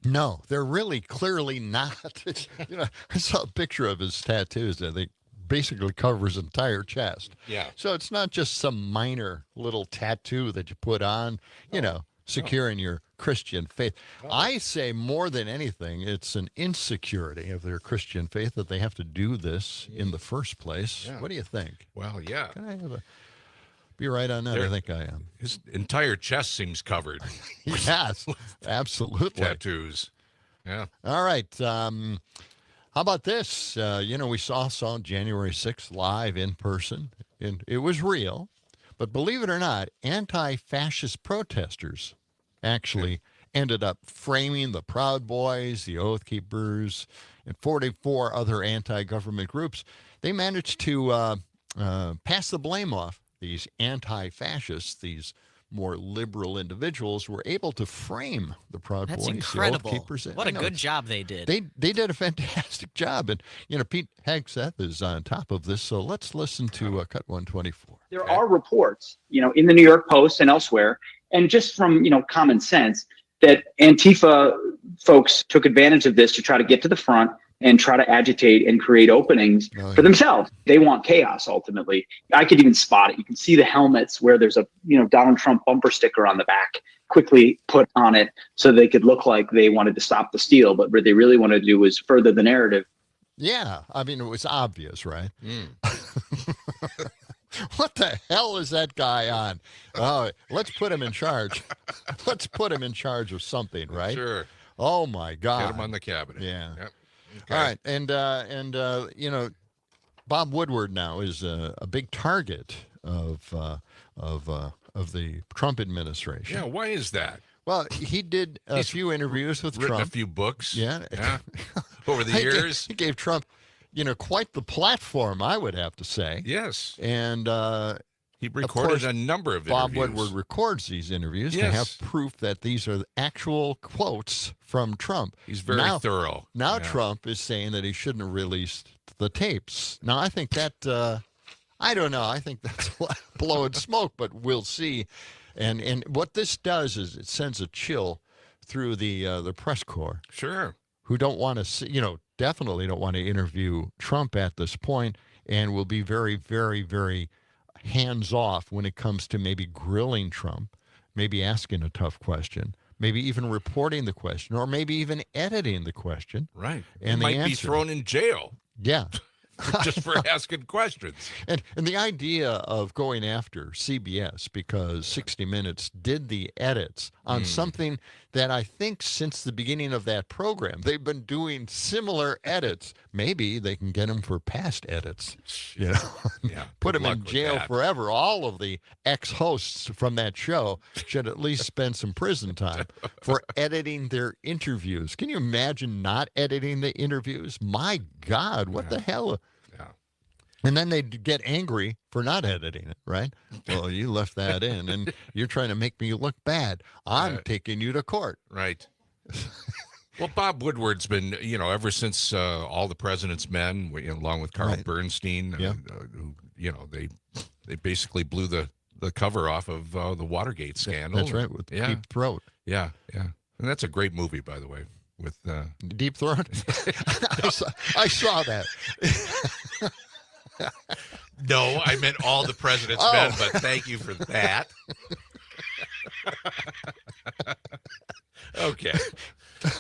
No, they're really clearly not. You know, I saw a picture of his tattoos that they basically cover his entire chest. Yeah. So it's not just some minor little tattoo that you put on, you know, securing your Christian faith. I say more than anything, it's an insecurity of their Christian faith that they have to do this in the first place. Yeah. What do you think? Well, yeah. Can I have be right on that? I think I am. His entire chest seems covered. Yes, absolutely. Tattoos. Yeah. All right. How about this? You know, we saw January 6th live in person, and it was real. But believe it or not, anti-fascist protesters actually ended up framing the Proud Boys, the Oath Keepers, and 44 other anti-government groups. They managed to pass the blame off. These anti-fascists, these more liberal individuals, were able to frame the Proud That's Boys, incredible. the Oath Keepers. What a good job they did. They did a fantastic job. And, you know, Pete Hegseth is on top of this. So let's listen to cut 124. There are reports, you know, in the New York Post and elsewhere, and just from, you know, common sense, that Antifa folks took advantage of this to try to get to the front and try to agitate and create openings for themselves. They want chaos, ultimately. I could even spot it. You can see the helmets where there's a, you know, Donald Trump bumper sticker on the back, quickly put on it so they could look like they wanted to stop the steal, but what they really wanted to do was further the narrative. Yeah, I mean, it was obvious, right? What the hell is that guy on? Oh, let's put him in charge. Let's put him in charge of something, right? Sure. Oh, my God. Get him on the cabinet. Yeah. Yep. Okay. All right, and you know, Bob Woodward now is a big target of the Trump administration. Yeah, why is that? Well, he did a few interviews with Written Trump. a few books. Yeah. Over the years. He gave Trump, you know, quite the platform, I would have to say. Yes. And He recorded a number of Bob interviews. Woodward records these interviews to Yes. have proof that these are actual quotes from Trump. He's very thorough. Now Yeah. Trump is saying that he shouldn't have released the tapes. Now, I think that, I don't know. I think that's blowing smoke, but we'll see. And what this does is it sends a chill through the press corps. Sure. Who don't want to see, definitely don't want to interview Trump at this point and will be very, very, very hands off when it comes to maybe grilling Trump, maybe asking a tough question, maybe even reporting the question, or maybe even editing the question. Right. And he the might be answer. thrown in jail. Yeah. Just for asking questions. And the idea of going after CBS because 60 Minutes did the edits on something that I think since the beginning of that program, they've been doing similar edits. Maybe they can get them for past edits, Yeah. Put good them in luck with jail that. forever. All of the ex-hosts from that show should at least spend some prison time for editing their interviews. Can you imagine not editing the interviews? My God, what the hell? Yeah. And then they'd get angry for not editing it, right? Well, you left that in, and you're trying to make me look bad. I'm taking you to court. Right. Well, Bob Woodward's been, ever since All the President's Men, along with Carl Bernstein, who, they basically blew the cover off of the Watergate scandal. That's right, with Deep Throat. Yeah, yeah. And that's a great movie, by the way, with Deep Throat. I saw that. No, I meant All the President's Men, but thank you for that. Okay.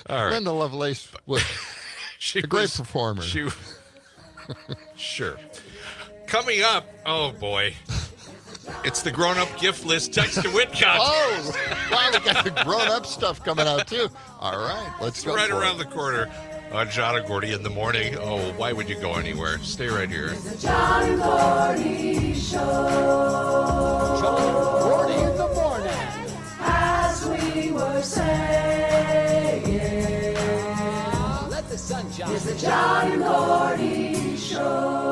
All right. Linda Lovelace was a great performer. Sure. Coming up, oh boy, it's the grown-up gift list text to win contest. Oh, wow, we got the grown-up stuff coming out too. All right, let's go. Right for around it. the corner on John and Gordy in the morning. Oh, why would you go anywhere? Stay right here. John and Gordy Show. John and Gordy in the morning. As we were saying, Let the sun shine. it's the John and Gordy Show.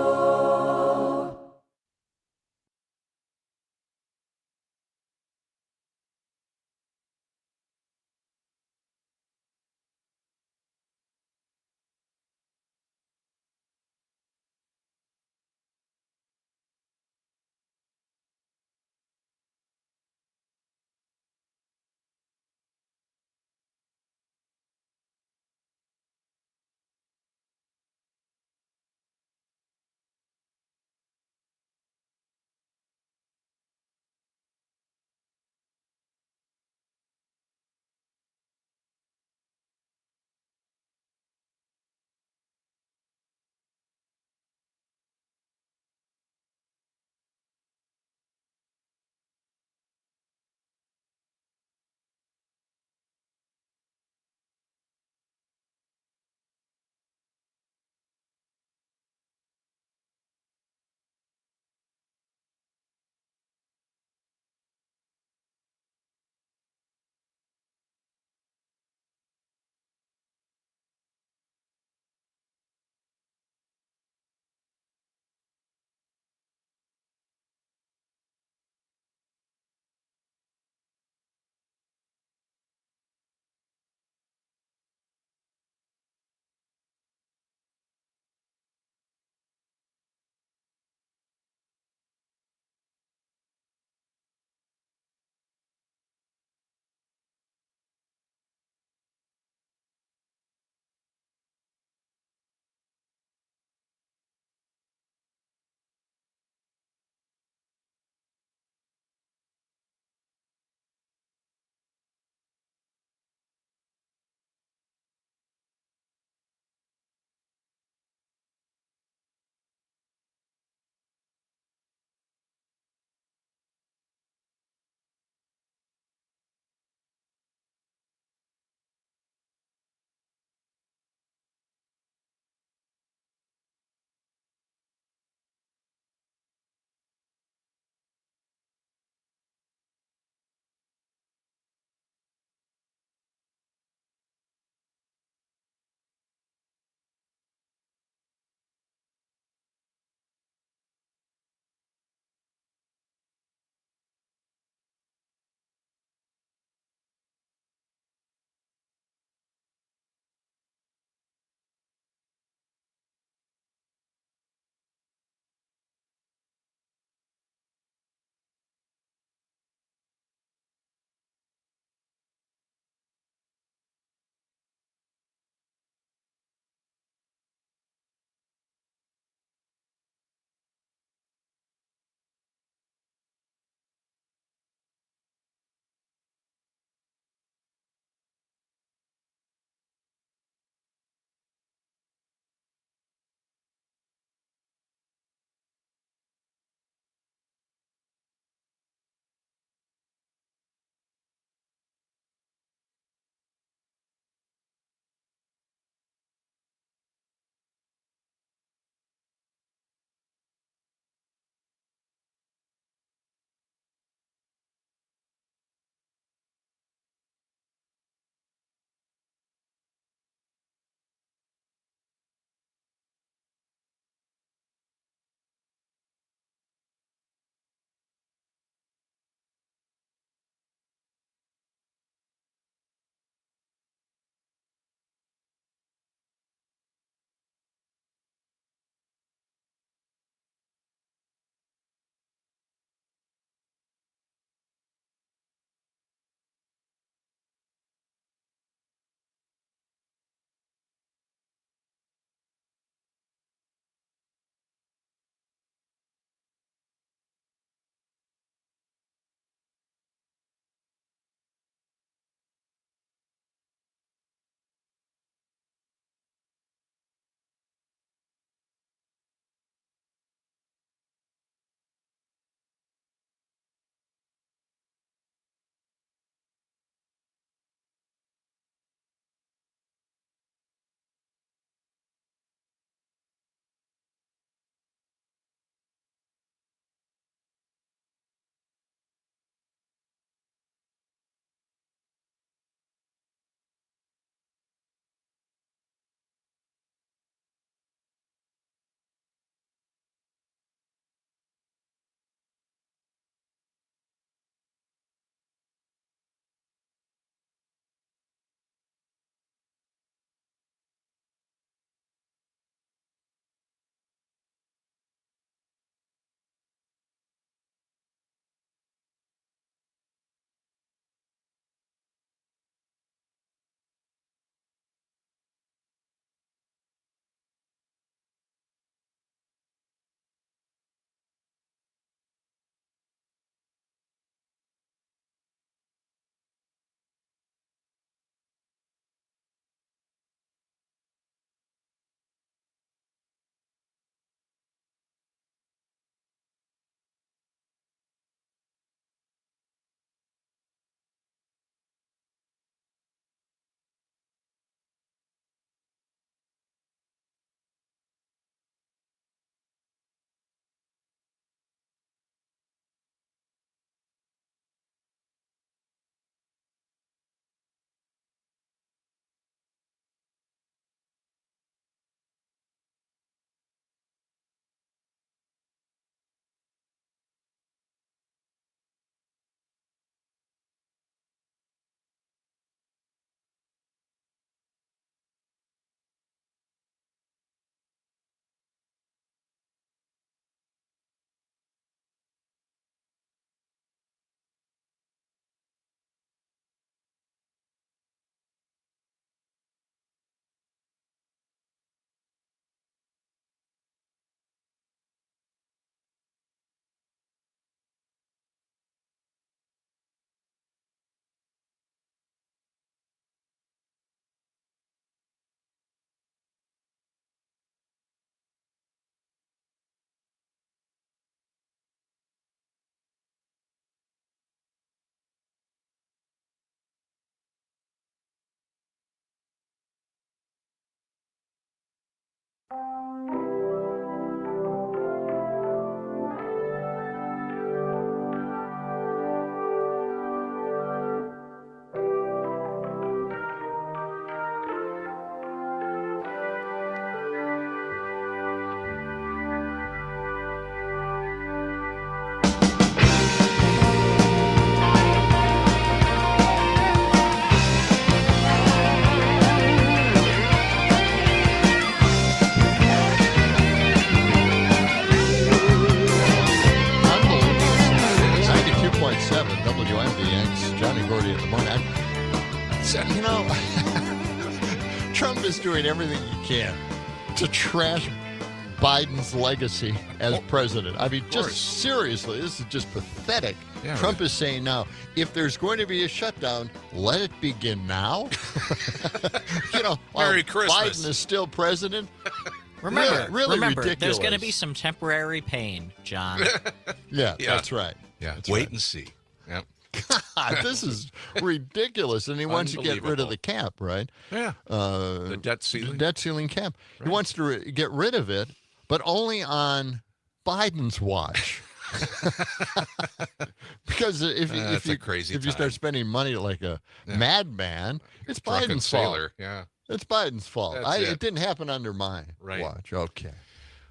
WMVX, Johnny Gordy in the morning. So, Trump is doing everything he can to trash Biden's legacy as president. I mean, just seriously, this is just pathetic. Yeah, Trump is saying now, if there's going to be a shutdown, let it begin now. While Merry Christmas. Biden is still president. Remember, really ridiculous. There's going to be some temporary pain, John. Yeah, that's right. Yeah, That's wait right. and see. Yep. God, this is ridiculous. And he wants to get rid of the cap, right? Yeah. The debt ceiling. The debt ceiling cap. Right. He wants to get rid of it, but only on Biden's watch. Because if you start spending money like a madman, it's Drunken Biden's fault. sailor. Yeah. It's Biden's fault. That's it didn't happen under my watch. Okay.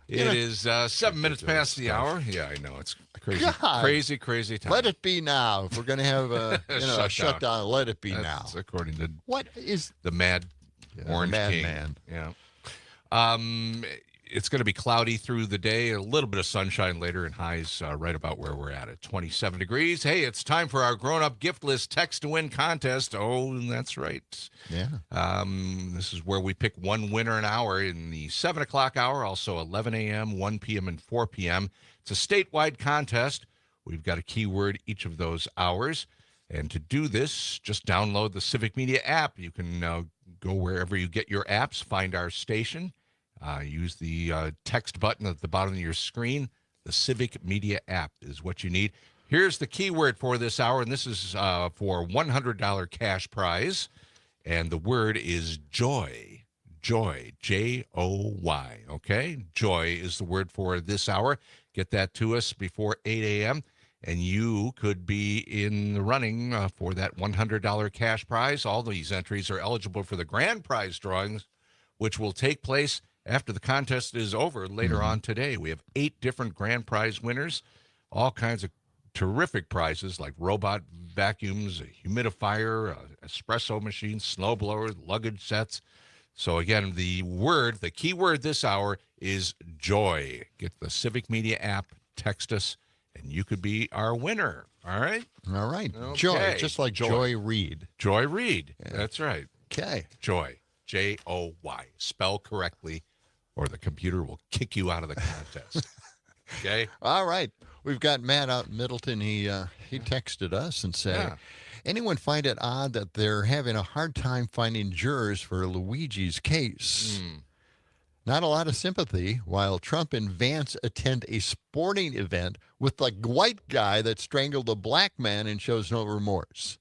It is 7 minutes past the hour. Yeah, I know. It's crazy, crazy time. Let it be now. If we're going to have a shutdown, let it be now. According to what is the Mad Orange King. Man. Yeah. It's going to be cloudy through the day, a little bit of sunshine later, and highs right about where we're at 27 degrees. Hey, it's time for our grown-up gift list text to win contest. Oh, that's right. Yeah. This is where we pick one winner an hour in the 7 o'clock hour, also 11 a.m., 1 p.m., and 4 p.m. It's a statewide contest. We've got a keyword each of those hours. And to do this, just download the Civic Media app. You can go wherever you get your apps, find our station. Use the text button at the bottom of your screen. The Civic Media app is what you need. Here's the keyword for this hour, and this is for $100 cash prize. And the word is joy. Joy, Joy, okay? Joy is the word for this hour. Get that to us before 8 a.m., and you could be in the running for that $100 cash prize. All these entries are eligible for the grand prize drawings, which will take place after the contest is over later on today. We have 8 different grand prize winners, all kinds of terrific prizes like robot vacuums, a humidifier, espresso machine, snowblowers, luggage sets. So again, the key word this hour is joy. Get the Civic Media app, text us, and you could be our winner. All right? All right. Okay. Joy, just like Joy Reid. Joy Reid. Yeah. That's right. Okay. Joy, Joy. Spell correctly, or the computer will kick you out of the contest. Okay? All right. We've got Matt out in Middleton. He texted us and said, anyone find it odd that they're having a hard time finding jurors for Luigi's case? Not a lot of sympathy while Trump and Vance attend a sporting event with the white guy that strangled a black man and shows no remorse.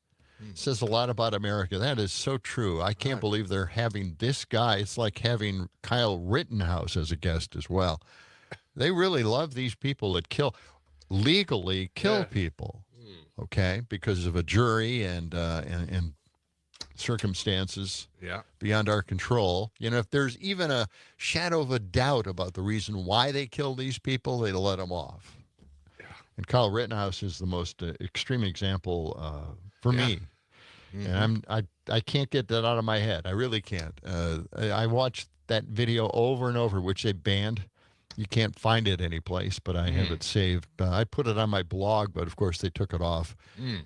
Says a lot about America. That is so true. I can't believe they're having this guy. It's like having Kyle Rittenhouse as a guest as well. They really love these people that legally kill people, okay, because of a jury and circumstances beyond our control. If there's even a shadow of a doubt about the reason why they kill these people, they let them off. And Kyle Rittenhouse is the most extreme example for me. And I can't get that out of my head. I really can't. I watched that video over and over, which they banned. You can't find it anyplace, but I have it saved. I put it on my blog, but of course they took it off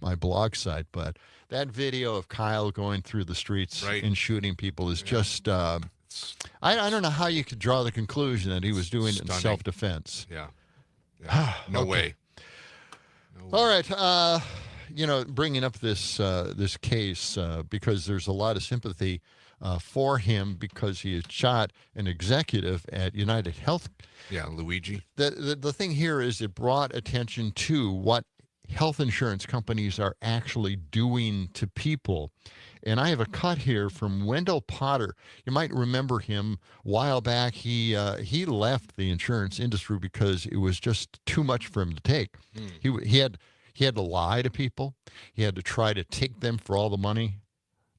my blog site. But that video of Kyle going through the streets and shooting people is just, I don't know how you could draw the conclusion that he was doing it in self-defense. No way. All right. Bringing up this case because there's a lot of sympathy for him because he had shot an executive at United Health. Yeah, Luigi. The thing here is it brought attention to what health insurance companies are actually doing to people. And I have a cut here from Wendell Potter. You might remember him a while back. He left the insurance industry because it was just too much for him to take. He had to lie to people. He had to try to take them for all the money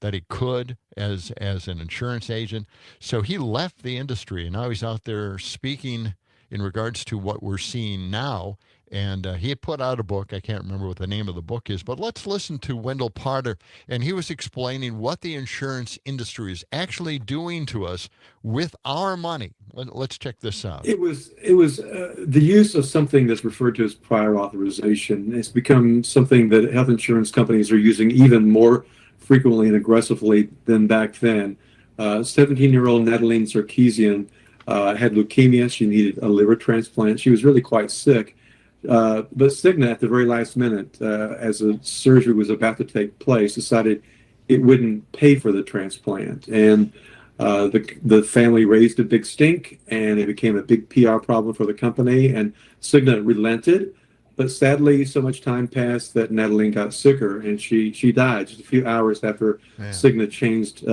that he could as an insurance agent. So he left the industry, and now he's out there speaking in regards to what we're seeing now. And he had put out a book. I can't remember what the name of the book is, but let's listen to Wendell Potter. And he was explaining what the insurance industry is actually doing to us with our money. Let's check this out. It was the use of something that's referred to as prior authorization. It's become something that health insurance companies are using even more frequently and aggressively than back then. 17-year-old Natalie Sarkeesian had leukemia. She needed a liver transplant. She was really quite sick. But Cigna, at the very last minute, as a surgery was about to take place, decided it wouldn't pay for the transplant. And the family raised a big stink, and it became a big PR problem for the company. And Cigna relented. But sadly, so much time passed that Natalie got sicker, and she died just a few hours after Cigna changed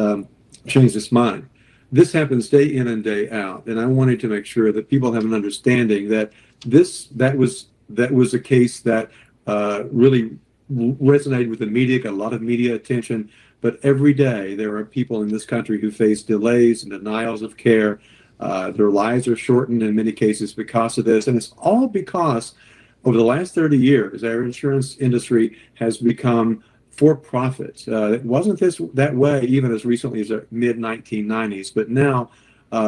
its mind. This happens day in and day out, and I wanted to make sure that people have an understanding that that was a case that really resonated with the media, got a lot of media attention. But every day there are people in this country who face delays and denials of care. Their lives are shortened in many cases because of this, and it's all because over the last 30 years, our insurance industry has become for profit. It wasn't that way even as recently as the mid-1990s, but now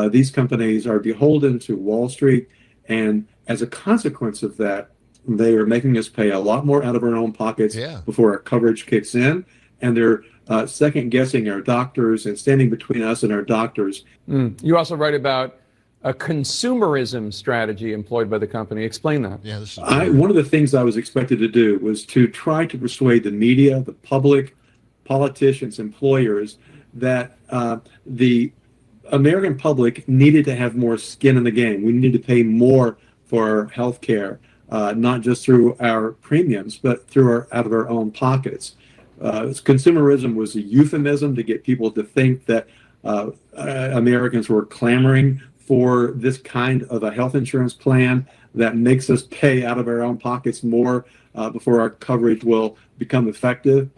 these companies are beholden to Wall Street, and as a consequence of that, they are making us pay a lot more out of our own pockets before our coverage kicks in, and they're second-guessing our doctors and standing between us and our doctors. You also write about a consumerism strategy employed by the company. Explain that. Yeah, this is one of the things I was expected to do was to try to persuade the media, the public, politicians, employers, that the American public needed to have more skin in the game. We needed to pay more for health care, not just through our premiums, but out of our own pockets. Consumerism was a euphemism to get people to think that Americans were clamoring for this kind of a health insurance plan that makes us pay out of our own pockets more before our coverage will become effective.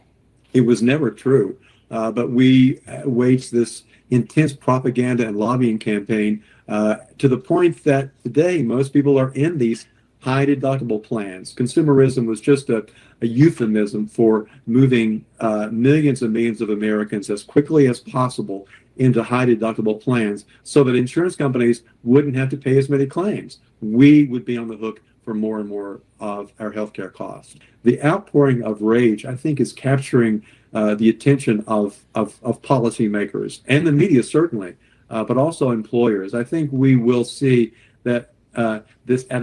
It was never true, but we waged this intense propaganda and lobbying campaign to the point that today most people are in these high deductible plans. Consumerism was just a euphemism for moving millions and millions of Americans as quickly as possible into high deductible plans so that insurance companies wouldn't have to pay as many claims. We would be on the hook for more and more of our healthcare costs. The outpouring of rage, I think, is capturing the attention of policymakers and the media, certainly, but also employers. I think we will see that out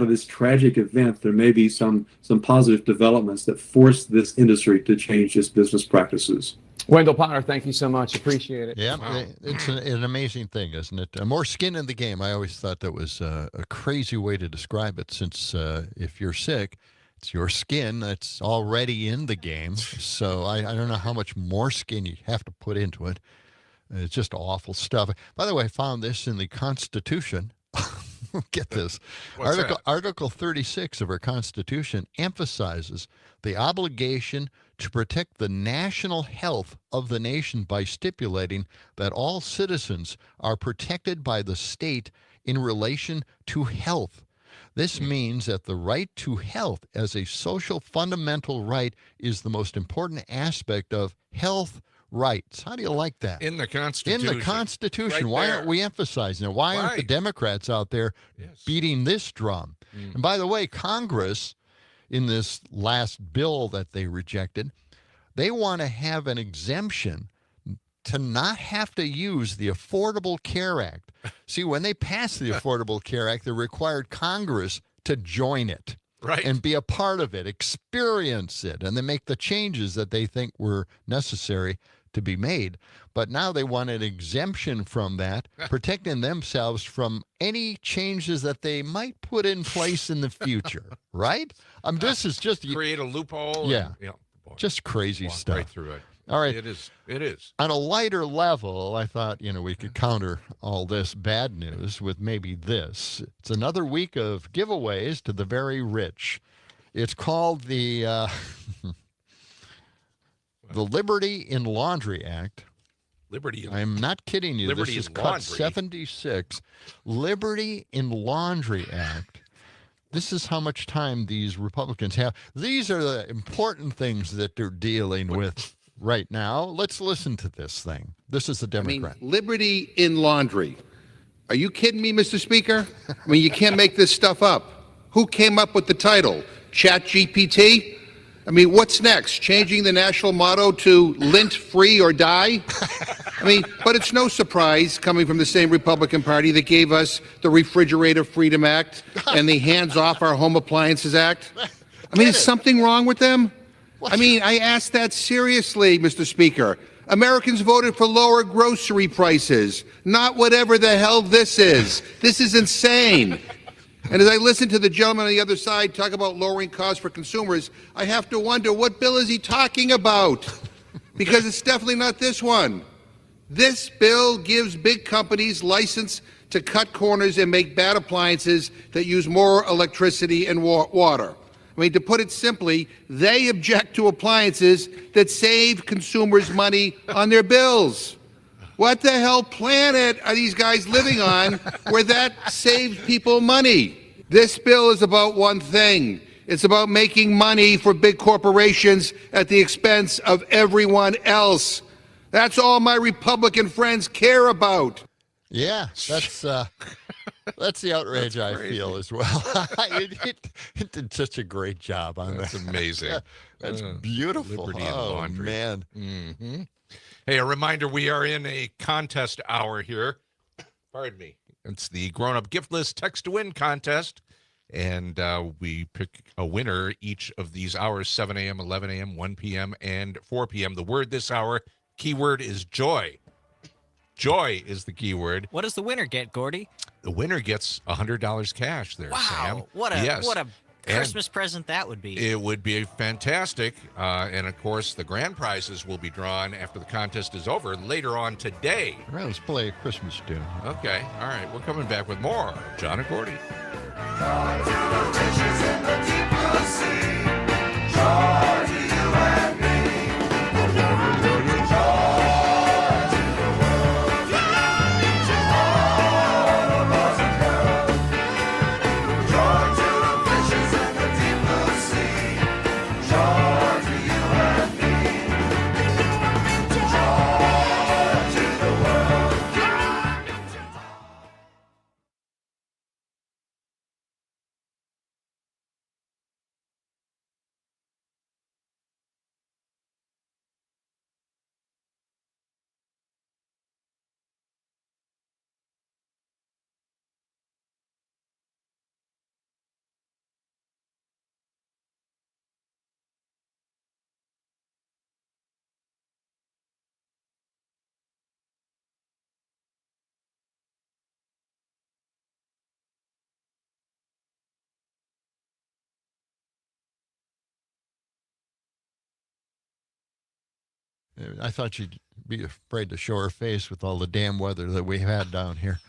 of this tragic event, there may be some positive developments that force this industry to change its business practices. Wendell Potter, thank you so much. Appreciate it. Yeah, it's an amazing thing, isn't it? More skin in the game. I always thought that was a crazy way to describe it, since if you're sick, it's your skin that's already in the game. So I don't know how much more skin you have to put into it. It's just awful stuff. By the way, I found this in the Constitution. Get this. Article 36 of our Constitution emphasizes the obligation to protect the national health of the nation by stipulating that all citizens are protected by the state in relation to health. This means that the right to health as a social fundamental right is the most important aspect of health rights. How do you like that? In the Constitution. In the Constitution. Right Why there. aren't we emphasizing it? Why aren't the Democrats out there beating this drum? And by the way, Congress, in this last bill that they rejected, they want to have an exemption to not have to use the Affordable Care Act. See, when they passed the Affordable Care Act, they required Congress to join it. Right. And be a part of it, experience it, and then make the changes that they think were necessary to be made. But now they want an exemption from that, protecting themselves from any changes that they might put in place in the future, right? This is just create a loophole. Yeah, boy, just crazy stuff. Right through it. All right. It is. It is. On a lighter level, I thought, we could counter all this bad news with maybe this. It's another week of giveaways to the very rich. It's called the the Liberty in Laundry Act. Liberty. I'm not kidding you. Liberty This is in cut laundry. 76. Liberty in Laundry Act. This is how much time these Republicans have. These are the important things that they're dealing with right now. Let's listen to this thing. This is the Democrat. Liberty in laundry. Are you kidding me, Mr. Speaker? I mean, you can't make this stuff up. Who came up with the title? ChatGPT? I mean, what's next? Changing the national motto to lint free or die? I mean, but it's no surprise coming from the same Republican Party that gave us the Refrigerator Freedom Act and the Hands Off Our Home Appliances Act. I mean, is something wrong with them? I mean, I ask that seriously, Mr. Speaker. Americans voted for lower grocery prices, not whatever the hell this is. This is insane. And as I listen to the gentleman on the other side talk about lowering costs for consumers, I have to wonder, what bill is he talking about? Because it's definitely not this one. This bill gives big companies license to cut corners and make bad appliances that use more electricity and water. I mean, to put it simply, they object to appliances that save consumers money on their bills. What the hell planet are these guys living on where that saves people money? This bill is about one thing. It's about making money for big corporations at the expense of everyone else. That's all my Republican friends care about. Yeah, that's the outrage I feel as well. It did such a great job on that. That's amazing. That's beautiful. Liberty in laundry. Man. Mm-hmm. Hey, a reminder, we are in a contest hour here. Pardon me. It's the grown-up gift list text-to-win contest, and we pick a winner each of these hours, 7 a.m., 11 a.m., 1 p.m., and 4 p.m. The word this hour, keyword is joy. Joy is the keyword. What does the winner get, Gordy? The winner gets $100 cash there, Sam. What a Christmas present that would be. It would be fantastic. And, of course, the grand prizes will be drawn after the contest is over later on today. All right, let's play a Christmas tune. Okay. All right. We're coming back with more John and Gordy. I thought she'd be afraid to show her face with all the damn weather that we've had down here.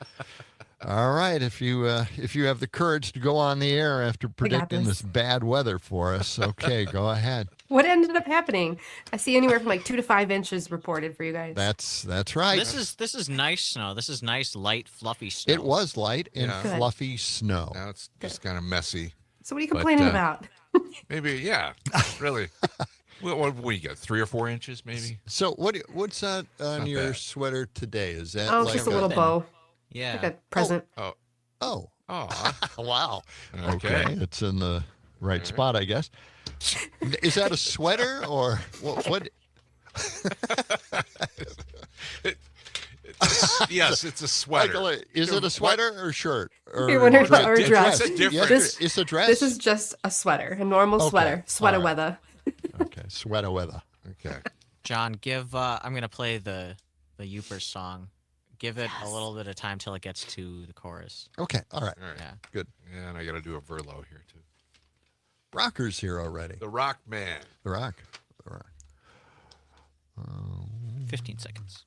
All right, if you have the courage to go on the air after predicting this bad weather for us, okay, go ahead. What ended up happening? I see anywhere from like 2 to 5 inches reported for you guys. That's right. This is nice snow. This is nice, light, fluffy snow. It was light and fluffy snow. Now it's just kind of messy. So what are you complaining about? Maybe, yeah, really. What do you got? 3 or 4 inches, maybe. So what's on your sweater today? Is that like just a little bow? Yeah, like a present. Oh. Wow. Okay, it's in the right spot, I guess. Is that a sweater or what? Yes, it's a sweater. Michael, is it a sweater or shirt? Or a dress? It's a dress? This is just a sweater, a normal sweater. Sweater weather. Okay, sweater weather. Okay. John, I'm going to play the Youpers song. Give it a little bit of time till it gets to the chorus. Okay. All right. Yeah. Good. Yeah, and I got to do a Verlo here, too. Rocker's here already. The Rock Man. The Rock. 15 seconds.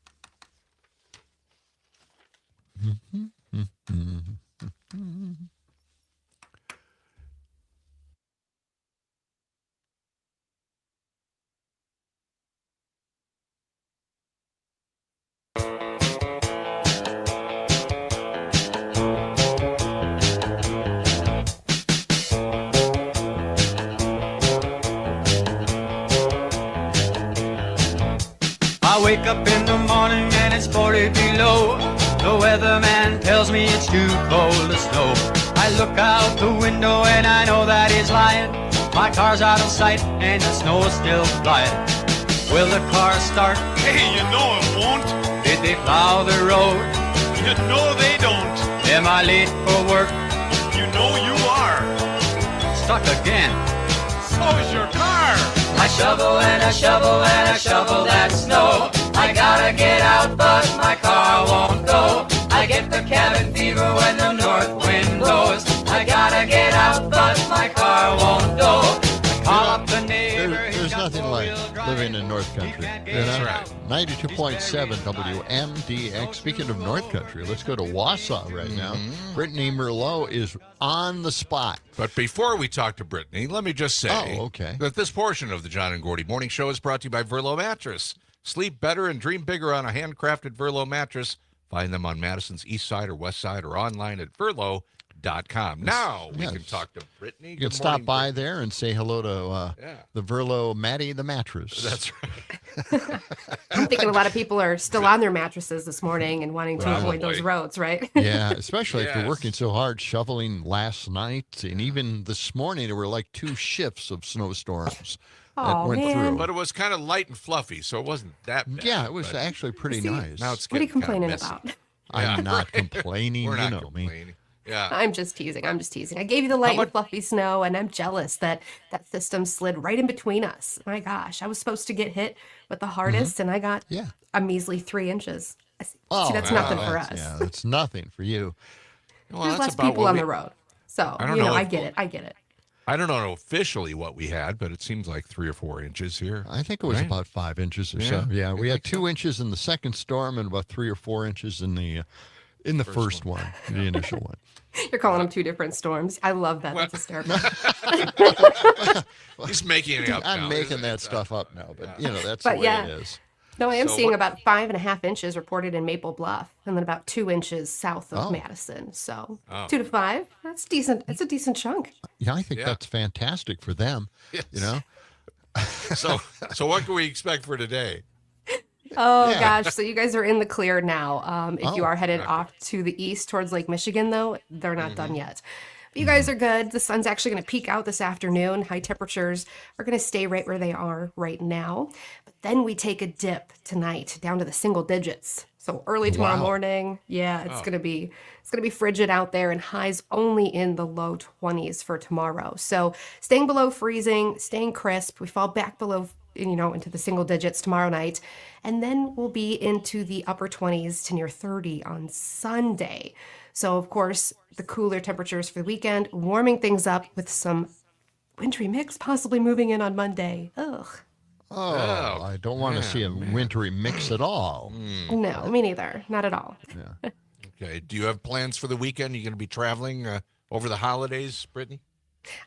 I wake up in the morning and it's 40 below. The weatherman tells me it's too cold to snow. I look out the window and I know that he's lying. My car's out of sight and the snow is still flying. Will the car start? Hey, you know it won't. Did they plow the road? You know they don't. Am I late for work? You know you are. Stuck again. So's your car. I shovel and I shovel and I shovel that snow. I gotta get out, but my car won't go. I get the cabin fever when the north wind blows. I gotta get out, but my car won't go. Call up the neighbor. There's nothing like living in North Country. That's right. 92.7 WMDX. Speaking of North Country, let's go to Wausau right now. Brittany Merlot is on the spot. But before we talk to Brittany, let me just say okay. that this portion of the John and Gordy Morning Show is brought to you by Verlo Mattress. Sleep better and dream bigger on a handcrafted Verlo mattress. Find them on Madison's East Side or West Side or online at verlo.com. Now we can talk to Brittany. You can stop by there and say hello to the Verlo Maddie the mattress. That's right. I'm thinking a lot of people are still on their mattresses this morning and wanting to avoid those Probably. roads, right? Yeah, especially if you're working so hard shoveling last night. And even this morning, there were like 2 shifts of snowstorms that went through. But it was kind of light and fluffy, so it wasn't that bad. Yeah, it was actually pretty nice. Now it's What are you getting kinda complaining messy. about? I'm not complaining. We're not you know complaining. me. Yeah. I'm just teasing. I gave you the light and fluffy snow, and I'm jealous that that system slid right in between us. My gosh, I was supposed to get hit with the hardest, and I got a measly 3 inches. See, that's nothing for us. Yeah, that's nothing for you. Well, There's that's less about people what on we- the road, so I don't you know, know I if- get it. I get it. I don't know officially what we had, but it seems like 3 or 4 inches here. I think it was Right? about 5 inches or Yeah, so. Yeah, I we had think 2 inches in the second storm and about 3 or 4 inches in the first one, the initial one. You're calling them 2 different storms. I love that. That's hysterical. He's making it up now. I'm making that stuff up now, but you know that's But the way yeah. it is. No, I am So seeing what- about 5.5 inches reported in Maple Bluff, and then about 2 inches south of Oh. Madison. So Oh. 2 to 5. That's decent. It's a decent chunk. Yeah, I think Yeah. that's fantastic for them. Yes. You know, So what can we expect for today? Oh Yeah. gosh, so you guys are in the clear now. If you Oh, are headed off to the east towards Lake Michigan, though, they're not done yet. But you guys are good. The sun's actually going to peak out this afternoon. High temperatures are going to stay right where they are right now. But then we take a dip tonight down to the single digits. So early tomorrow Wow. morning, it's going to be frigid out there, and highs only in the low 20s for tomorrow. So staying below freezing, staying crisp. We fall back below into the single digits tomorrow night. And then we'll be into the upper 20s to near 30 on Sunday. So, of course, the cooler temperatures for the weekend, warming things up with some wintry mix possibly moving in on Monday. Ugh. oh, I don't want to see a wintry mix at all. No, me neither. Not at all. Yeah. Okay. Do you have plans for the weekend? Are you going to be traveling over the holidays, Brittany?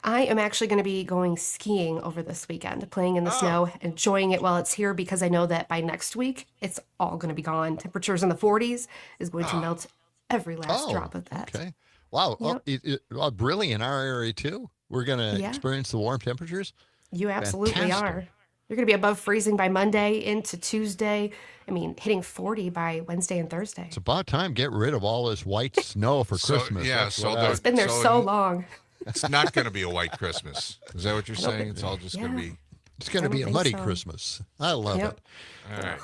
I am actually going to be going skiing over this weekend, playing in the snow, enjoying it while it's here, because I know that by next week, it's all going to be gone. Temperatures in the 40s is going to melt every last drop of that. Okay. Wow. Yep. Really in our area too. We're going to Yeah. experience the warm temperatures. You absolutely Fantastic. are. You're going to be above freezing by Monday into Tuesday. I mean, hitting 40 by Wednesday and Thursday. It's about time get rid of all this white snow for So, Christmas. yeah, That's so what the- It's been there so long. It's not going to be a white Christmas. Is that what you're I don't saying? think- It's all just going to be. It's going I to be don't a think muddy so. Christmas. I love Yep. it. All right.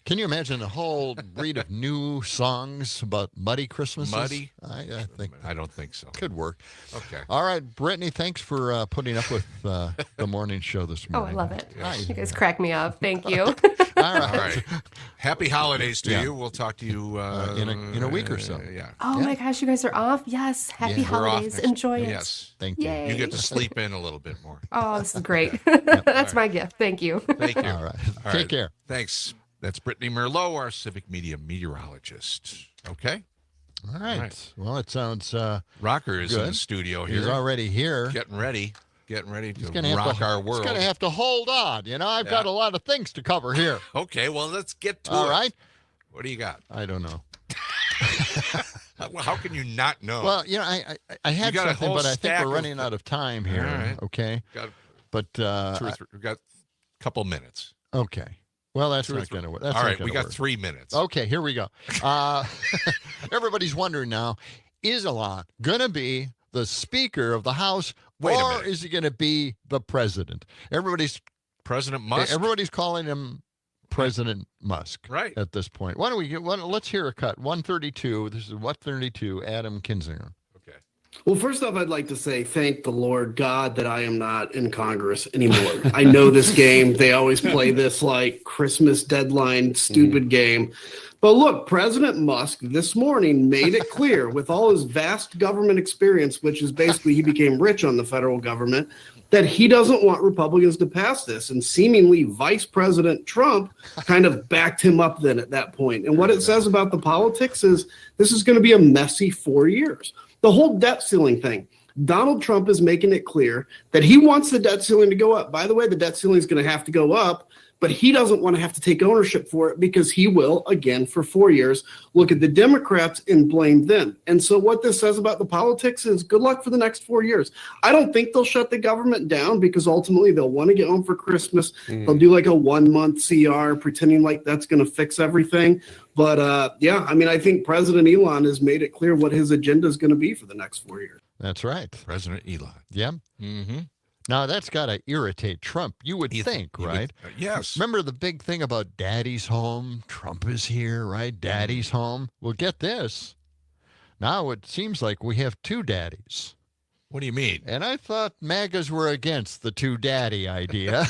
Can you imagine a whole breed of new songs about muddy Christmases? Muddy? I think I don't think so. could work. Okay. All right, Brittany, thanks for putting up with the morning show this Oh, morning. I love it. Hi. You guys crack me up. Thank you. All right. All right. Happy holidays to Yeah. you. We'll talk to you in a week or so. Yeah. Oh my gosh, you guys are off? Yes. Happy We're off holidays. next- Enjoy it. Yes. Thank you. Yay. You get to sleep in a little bit more. Oh, this is great. That's my gift. Thank you. Thank you. All right. All Take right. care. Thanks. That's Brittany Merlot, our civic media meteorologist. Okay. All right. Well, it sounds Rocker is in good. the studio here. He's already here. Getting ready to gonna rock our He's world. going to have to hold on. You know, I've got a lot of things to cover here. Okay, well, let's get to it. All right. What do you got? I don't know. Well, how can you not know? Well, you know, I had You got a something, whole but I think stack we're of- running out of time here. All right. Okay. But we've got a couple minutes. okay. Well, that's Two or not three. going to work. That's All not right, gonna we got work. 3 minutes. Okay, here we go. Everybody's wondering now, is Elon going to be the Speaker of the House, Wait a or minute. is he going to be the President? President Musk? Everybody's calling him President Musk Right. at this point. Why don't we get one? Let's hear a cut. 132. This is 132. Adam Kinzinger. Well, first off, I'd like to say thank the Lord God that I am not in Congress anymore. I know this game. They always play this like Christmas deadline stupid game. But look, President Musk this morning made it clear with all his vast government experience, which is basically he became rich on the federal government, that he doesn't want Republicans to pass this. And seemingly Vice President Trump kind of backed him up then at that point. And what it says about the politics is this is going to be a messy 4 years. The whole debt ceiling thing. Donald Trump is making it clear that he wants the debt ceiling to go up. By the way, the debt ceiling is going to have to go up, but he doesn't want to have to take ownership for it because he will, again, for 4 years, look at the Democrats and blame them. And so what this says about the politics is good luck for the next 4 years. I don't think they'll shut the government down because ultimately they'll want to get home for Christmas. They'll do like a 1 month CR, pretending like that's going to fix everything. But yeah, I mean, I think President Elon has made it clear what his agenda is going to be for the next 4 years. That's right. President Elon. Yeah. Mm-hmm. Now, that's got to irritate Trump, you would think, right? Yes. Remember the big thing about Daddy's home? Trump is here, right? Daddy's home. Well, get this. Now it seems like we have two daddies. What do you mean? And I thought MAGAs were against the two daddy idea.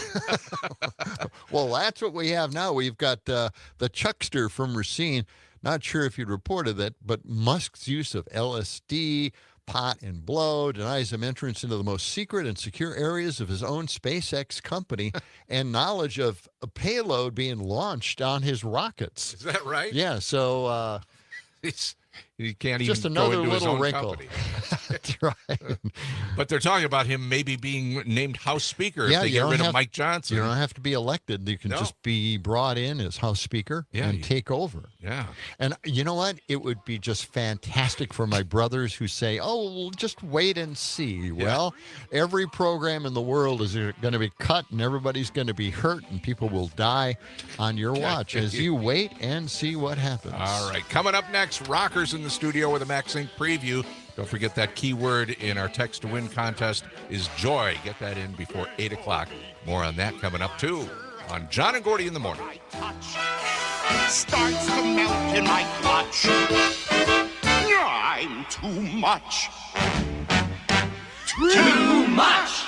Well, that's what we have now. We've got the Chuckster from Racine. Not sure if you'd reported that, but Musk's use of LSD, pot, and blow denies him entrance into the most secret and secure areas of his own SpaceX company and knowledge of a payload being launched on his rockets. Is that right? Yeah, so He can't just even another go into his little own wrinkle. company. That's right. But they're talking about him maybe being named House Speaker if they you get don't rid of have- Mike Johnson. You don't have to be elected. You can No. just be brought in as House Speaker and take over. Yeah. And you know what? It would be just fantastic for my brothers who say, oh, we'll just wait and see. Well, every program in the world is going to be cut and everybody's going to be hurt and people will die on your watch as you wait and see what happens. All right. Coming up next, Rockers in the studio with a Max Inc. preview. Don't forget that keyword in our text to win contest is joy. Get that in before 8 o'clock. More on that coming up, too, on John and Gordy in the morning. Starts to melt in my clutch. I'm too much. Too much.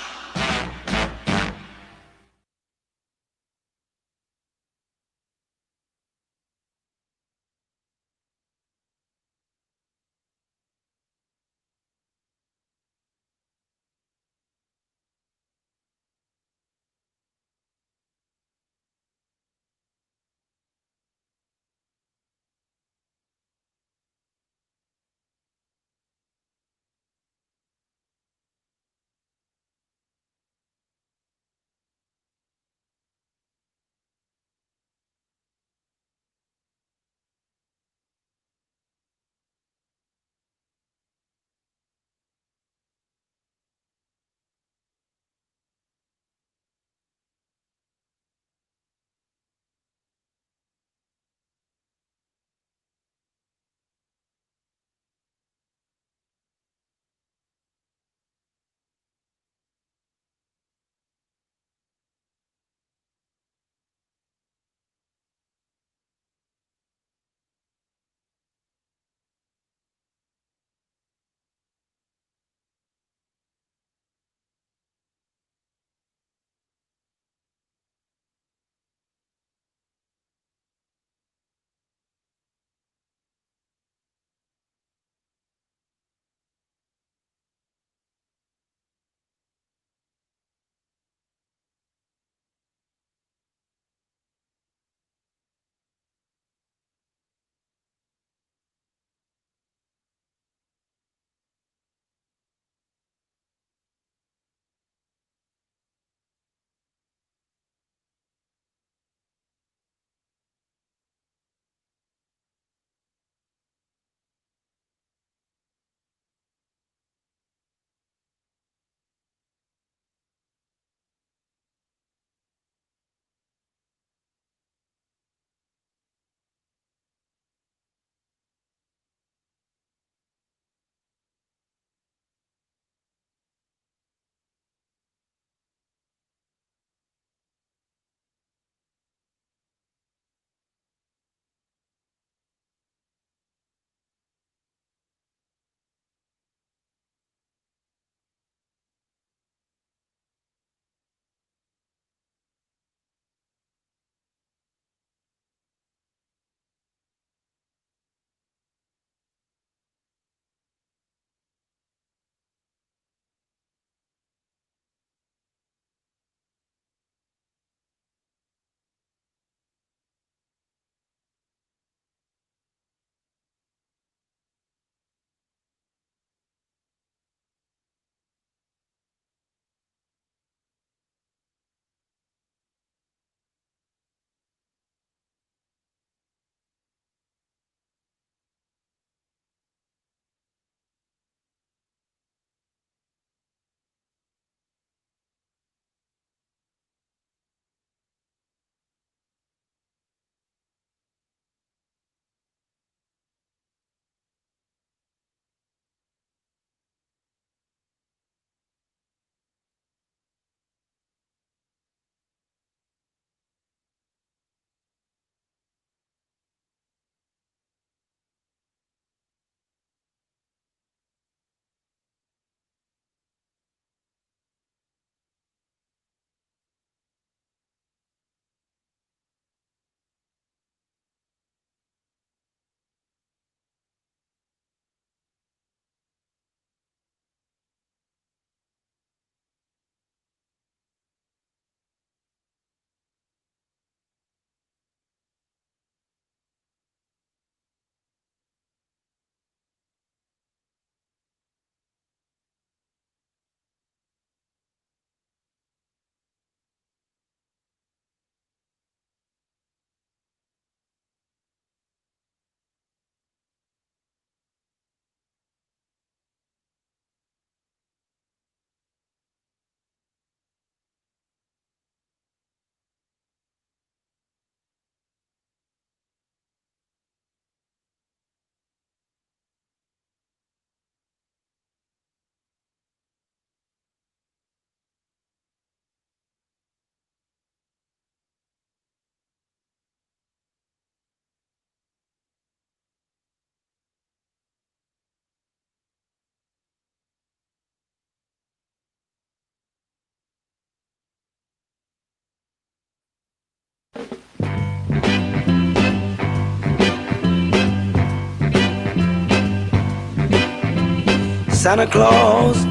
Santa Claus,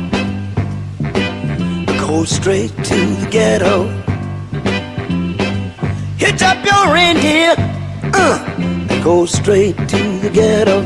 go straight to the ghetto. Hitch up your reindeer, and go straight to the ghetto.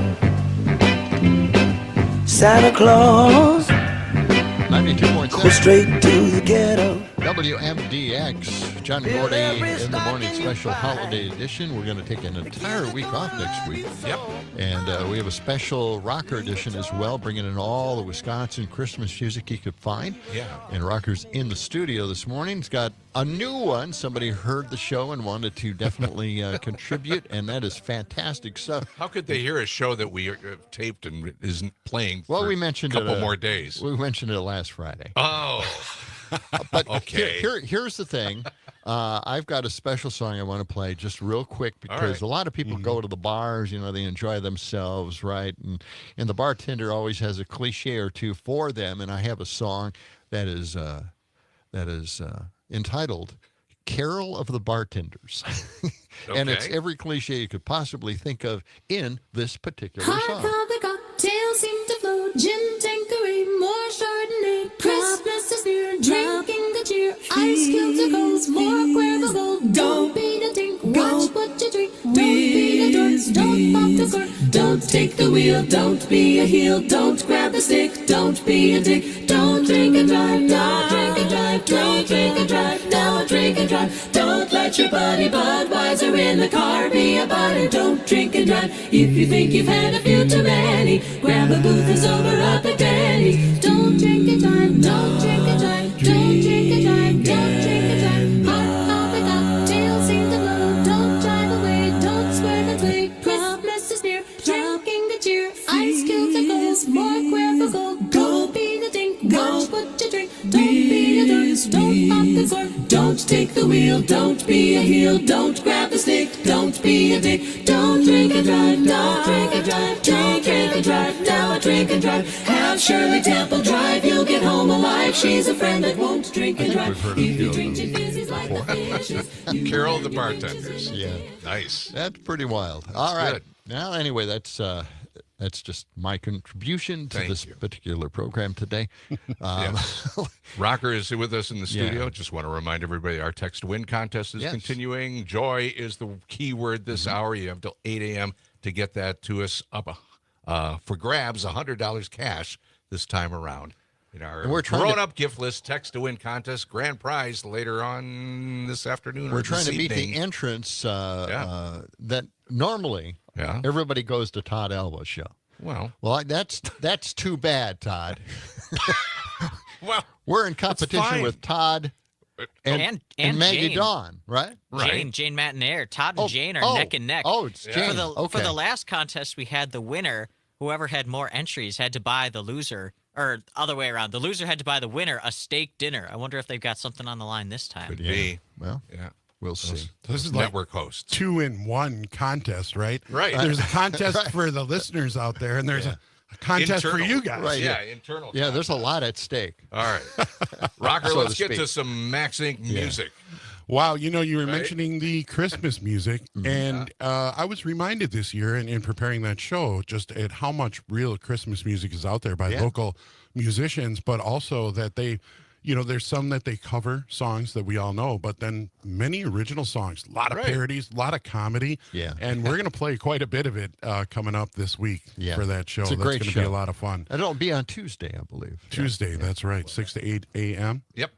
Santa Claus, 92.7. go straight to the ghetto. WMDX, John and Gordy in the morning special holiday edition. We're going to take an entire week off next week. Yep. And we have a special rocker edition as well, bringing in all the Wisconsin Christmas music you could find. Yeah. And Rocker's in the studio this morning. He's got a new one. Somebody heard the show and wanted to definitely contribute, and that is fantastic stuff. How could they hear a show that we taped and isn't playing Well, for we mentioned a couple it, more days? We mentioned it last Friday. Oh. But okay. Here's the thing. I've got a special song I want to play just real quick because right. a lot of people go to the bars, you know, they enjoy themselves, right? And the bartender always has a cliche or two for them. And I have a song that is entitled Carol of the Bartenders. And it's every cliche you could possibly think of in this particular song. The cocktails seem to flow. Gin, Tanqueray, more Chardonnay. Christmas is near, drinking the cheer. Ice cubes are cold, more Cuervo Gold. Don't be the tink, watch what you drink. Don't be the dork, don't pop the cork. Don't take the wheel, don't be a heel. Don't grab the stick, don't be a dick. Don't drink and drive, don't drink and drive. Don't drink and drive, don't drink and drive. Don't let your buddy Budweiser in the car be a buddy. Don't drink and drive. If you think you've had a few too many, grab a booth and sober up at Danny's. Don't drink and drive, don't drink and drive. Don't drink and drive, don't drink and drive. Hot coffee cocktails seem to blow. Don't drive away, don't swerve and play. Christmas is near, drinking the cheer. Ice cubes are cold, more Cuervo Gold. Go be the dink, watch what you drink. Don't be the dork, don't pop the cork. Don't take the wheel, don't be a heel. Don't grab the stick, don't be a dick. Don't drink and drive, don't drink and drive. Don't drink and drive, now drink and drive. Have Shirley Temple drive, you'll get home alive. She's a friend that won't drink and drive. If you drink gin fizzies like the fishes. Carol of the Bartenders. Yeah. Nice. That's pretty wild. All right. Good. Now, anyway, that's just my contribution to this particular program today. Rocker is with us in the studio. Yeah. Just want to remind everybody our text to win contest is continuing. Joy is the key word this hour. You have till 8 a.m. to get that to us up for grabs, $100 cash this time around. In our grown-up gift list, text to win contest, grand prize later on this afternoon. We're or trying this to beat evening. the entrance that normally everybody goes to Todd Alba's show. Well, that's too bad, Todd. Well, we're in competition with Todd and Maggie Jane. Dawn, right? Jane Matinaire. Todd and Jane are neck and neck. Oh, it's Jane. For the last contest, we had the winner. Whoever had more entries had to buy the loser, or other way around. The loser had to buy the winner a steak dinner. I wonder if they've got something on the line this time. Could be. Well, yeah. We'll see. This is network hosts. 2-in-1 contest, right? Right. There's a contest for the listeners out there, and there's a contest for you guys. Right. Yeah, internal. Yeah, there's a lot at stake. All right. Rocker, So let's to get to speak. some Max Inc. music. Wow, you know, you were mentioning the Christmas music, and I was reminded this year in preparing that show just at how much real Christmas music is out there by local musicians, but also that they, you know, there's some that they cover songs that we all know, but then many original songs, a lot of parodies, a lot of comedy. Yeah. And we're going to play quite a bit of it coming up this week for that show. It's a That's great going to show. be a lot of fun. And it'll be on Tuesday, I believe. Tuesday, that's right, 6 to 8 a.m. Yep.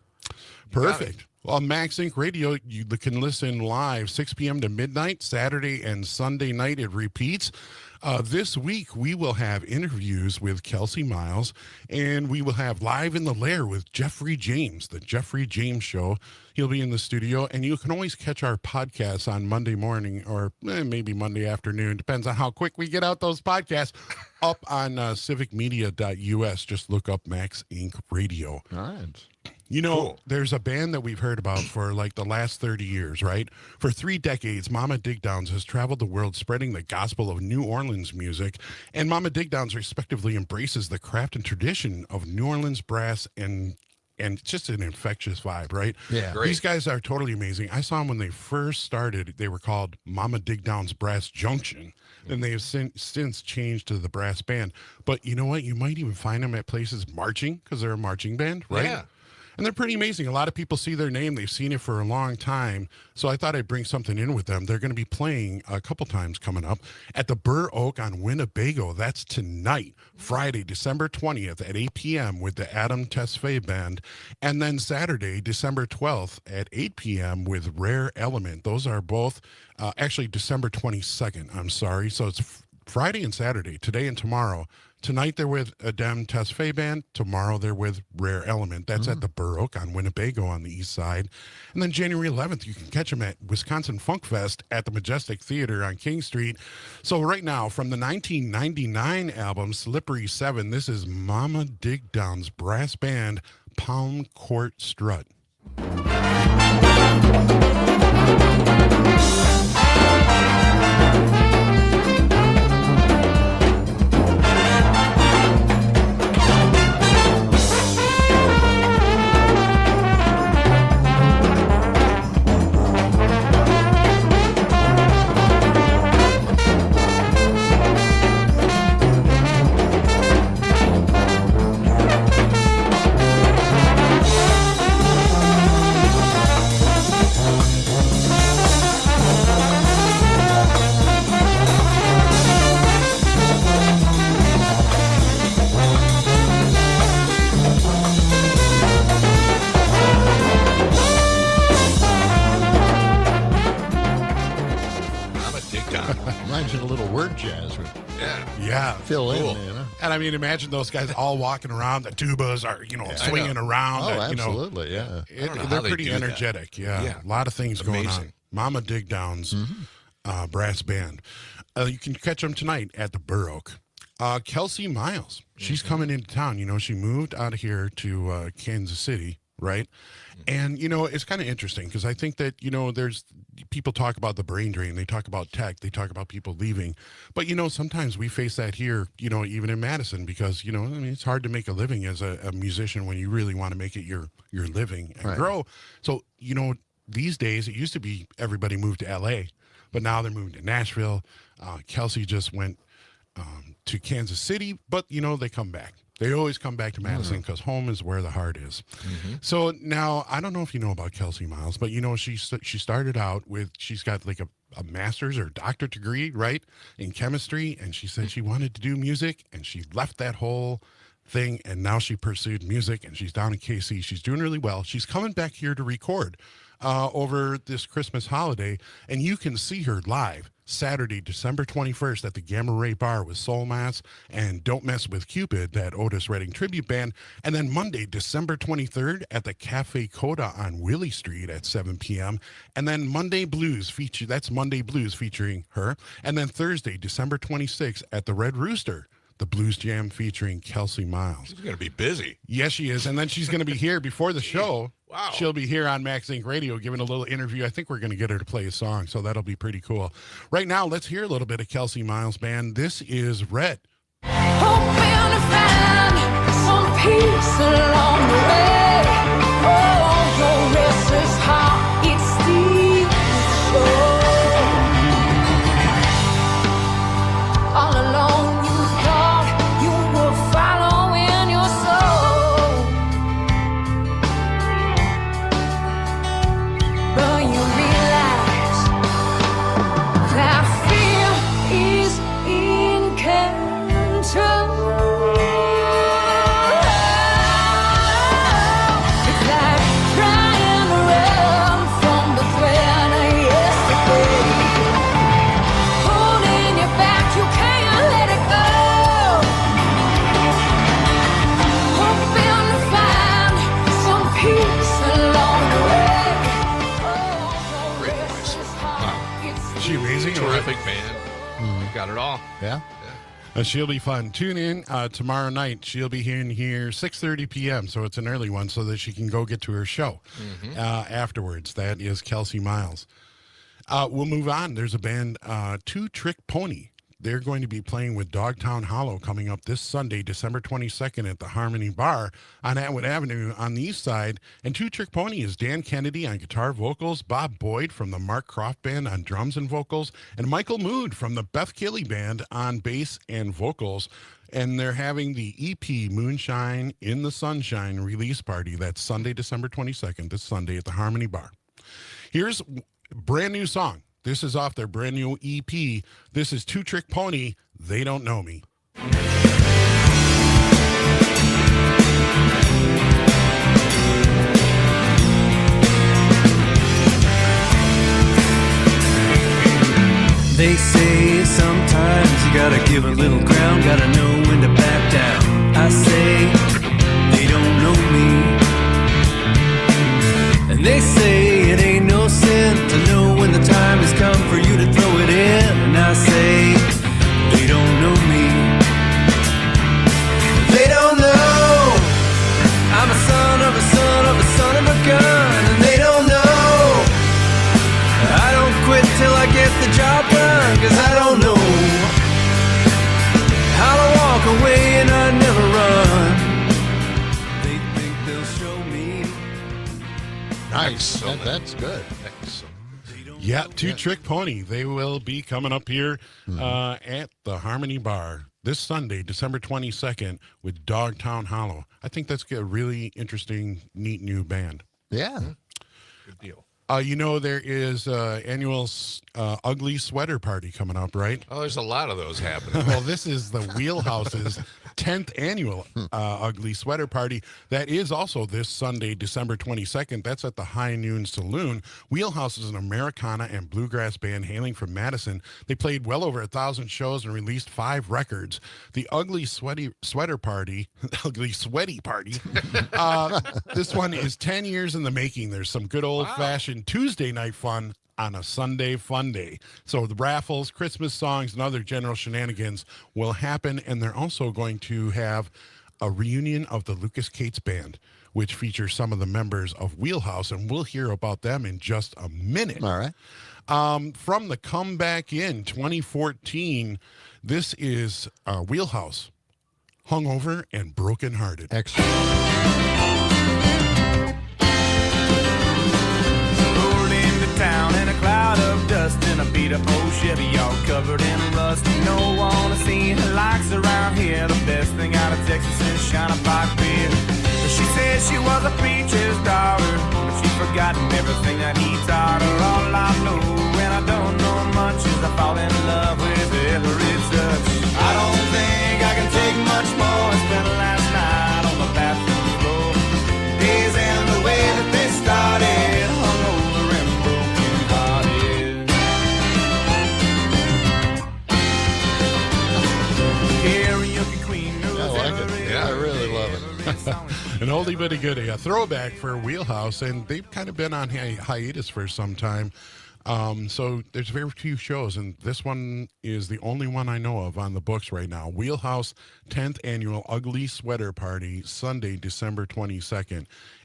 Perfect. On Max Inc. Radio, you can listen live 6 p.m. to midnight, Saturday and Sunday night. It repeats. This week, we will have interviews with Kelsey Miles, and we will have Live in the Lair with Jeffrey James, the Jeffrey James Show. He'll be in the studio, and you can always catch our podcasts on Monday morning or maybe Monday afternoon. Depends on how quick we get out those podcasts up on civicmedia.us. Just look up Max Inc. Radio. All right. You know, there's a band that we've heard about for like the last 30 years, right? For 3 decades, Mama Digdowns has traveled the world spreading the gospel of New Orleans music, and Mama Digdowns respectively embraces the craft and tradition of New Orleans brass and and just an infectious vibe, right? Yeah. Great. These guys are totally amazing. I saw them when they first started. They were called Mama Dig Down's Brass Junction. Then they have since changed to the brass band. But you know what? You might even find them at places marching because they're a marching band, right? Yeah. And they're pretty amazing. A lot of people see their name. They've seen it for a long time. So I thought I'd bring something in with them. They're going to be playing a couple times coming up at the Burr Oak on Winnebago. That's tonight, Friday, December 20th at 8 p.m. with the Adam Tesfaye Band. And then Saturday, December 12th at 8 p.m. with Rare Element. Those are both actually December 22nd. I'm sorry. So it's Friday and Saturday, today and tomorrow. Tonight they're with Adam Tesfaye Band. Tomorrow they're with Rare Element. That's at the Burr Oak on Winnebago on the east side. And then January 11th, you can catch them at Wisconsin Funk Fest at the Majestic Theater on King Street. So right now, from the 1999 album Slippery 7, this is Mama Dig Down's brass band, Pound Court Strut. Imagine a little word jazz would fill in, you know. And I mean, imagine those guys all walking around. The tubas are, swinging around. Oh, absolutely, yeah. They're pretty energetic. Yeah, a lot of things going on. Mama Dig Down's brass band. You can catch them tonight at the Burr Oak. Kelsey Miles, she's coming into town. You know, she moved out of here to Kansas City, right? And, it's kind of interesting because I think that, there's people talk about the brain drain. They talk about tech. They talk about people leaving. But, sometimes we face that here, even in Madison because, it's hard to make a living as a musician when you really want to make it your living and grow. So, these days it used to be everybody moved to L.A., but now they're moving to Nashville. Kelsey just went to Kansas City, but, they come back. They always come back to Madison because home is where the heart is. So now, I don't know if you know about Kelsey Miles, but she started out with, she's got like a master's or doctorate degree, right, in chemistry, and she said she wanted to do music, and she left that whole thing, and now she pursued music, and she's down in KC. She's doing really well. She's coming back here to record over this Christmas holiday, and you can see her live Saturday, December 21st at the Gamma Ray Bar with Soul Mass and Don't Mess with Cupid, that Otis Redding tribute band. And then Monday, December 23rd at the Cafe Coda on Willie Street at 7 p.m. And then Monday Blues that's Monday Blues featuring her. And then Thursday, December 26th at the Red Rooster, the Blues Jam featuring Kelsey Miles. She's going to be busy. Yes, she is. And then she's going to be here before the show. Wow. She'll be here on Max Inc. Radio giving a little interview. I think we're going to get her to play a song, so that'll be pretty cool. Right now, let's hear a little bit of Kelsey Miles Band. This is Red. Hoping to find some peace along the way. Oh, your restless heart, it steals all alone. You thought you were following your soul, but you realize that fear is in control. It's like trying to run from the threat of yesterday, holding you back, you can't let it go. Hoping to find some peace along the way. Great voice. Wow. Is she amazing? Terrific band. Got it all. Yeah. She'll be fun. Tune in tomorrow night. She'll be in here 6:30 p.m., so it's an early one so that she can go get to her show afterwards. That is Kelsey Miles. We'll move on. There's a band, Two Trick Pony. they're going to be playing with Dogtown Hollow coming up this Sunday, December 22nd at the Harmony Bar on Atwood Avenue on the east side. And Two Trick Pony is Dan Kennedy on guitar vocals, Bob Boyd from the Mark Croft Band on drums and vocals, and Michael Mood from the Beth Kelly Band on bass and vocals. And they're having the EP Moonshine in the Sunshine release party. That's Sunday, December 22nd, this Sunday at the Harmony Bar. Here's a brand new song. This is off their brand new EP. This is Two Trick Pony, They Don't Know Me. They say sometimes you gotta give a little ground, gotta know when to back down. I say they don't know me. And they say it ain't no sin to know when the time has come for you to throw it in. And I say they don't know me. They don't know I'm a son of a son of a son of a gun. And they don't know I don't quit till I get the job done. Cause I don't know how to walk away and I never run. They think they'll show me. Nice. That's good. Yeah, Two Trick Pony. They will be coming up here at the Harmony Bar this Sunday, December 22nd, with Dogtown Hollow. I think that's a really interesting, neat new band. Yeah. Good deal. You know, there is annual Ugly Sweater Party coming up, right? Oh, there's a lot of those happening. Well, this is the Wheelhouse's 10th annual Ugly Sweater Party. That is also this Sunday, December 22nd. That's at the High Noon Saloon. Wheelhouse is an Americana and bluegrass band hailing from Madison. They played well over 1,000 shows and released 5 records. The Ugly Sweater Party, Ugly Sweaty Party, this one is 10 years in the making. There's some good old-fashioned Tuesday night fun on a Sunday fun day. So the raffles, Christmas songs, and other general shenanigans will happen, and they're also going to have a reunion of the Lucas Cates Band, which features some of the members of Wheelhouse, and we'll hear about them in just a minute. All right. From the Comeback in 2014, this is Wheelhouse, Hungover and Brokenhearted. Excellent. Town in a cloud of dust in a beat up old Chevy, all covered in rust. No one has seen her likes around here. The best thing out of Texas is Shiner Pike beer. She said she was a preacher's daughter, but she's forgotten everything that he taught her. All I know, and I don't know much, is I fall in love with every touch. I don't think I can take much more. I spent last night on the bathroom floor. Days and the way that they started, hungover and broken-hearted. Karaoke queen knows I like it. Yeah, I really love it. An oldie but a goodie, a throwback for Wheelhouse, and they've kind of been on hiatus for some time. So there's very few shows, and this one is the only one I know of on the books right now. Wheelhouse 10th Annual Ugly Sweater Party, Sunday, December 22nd,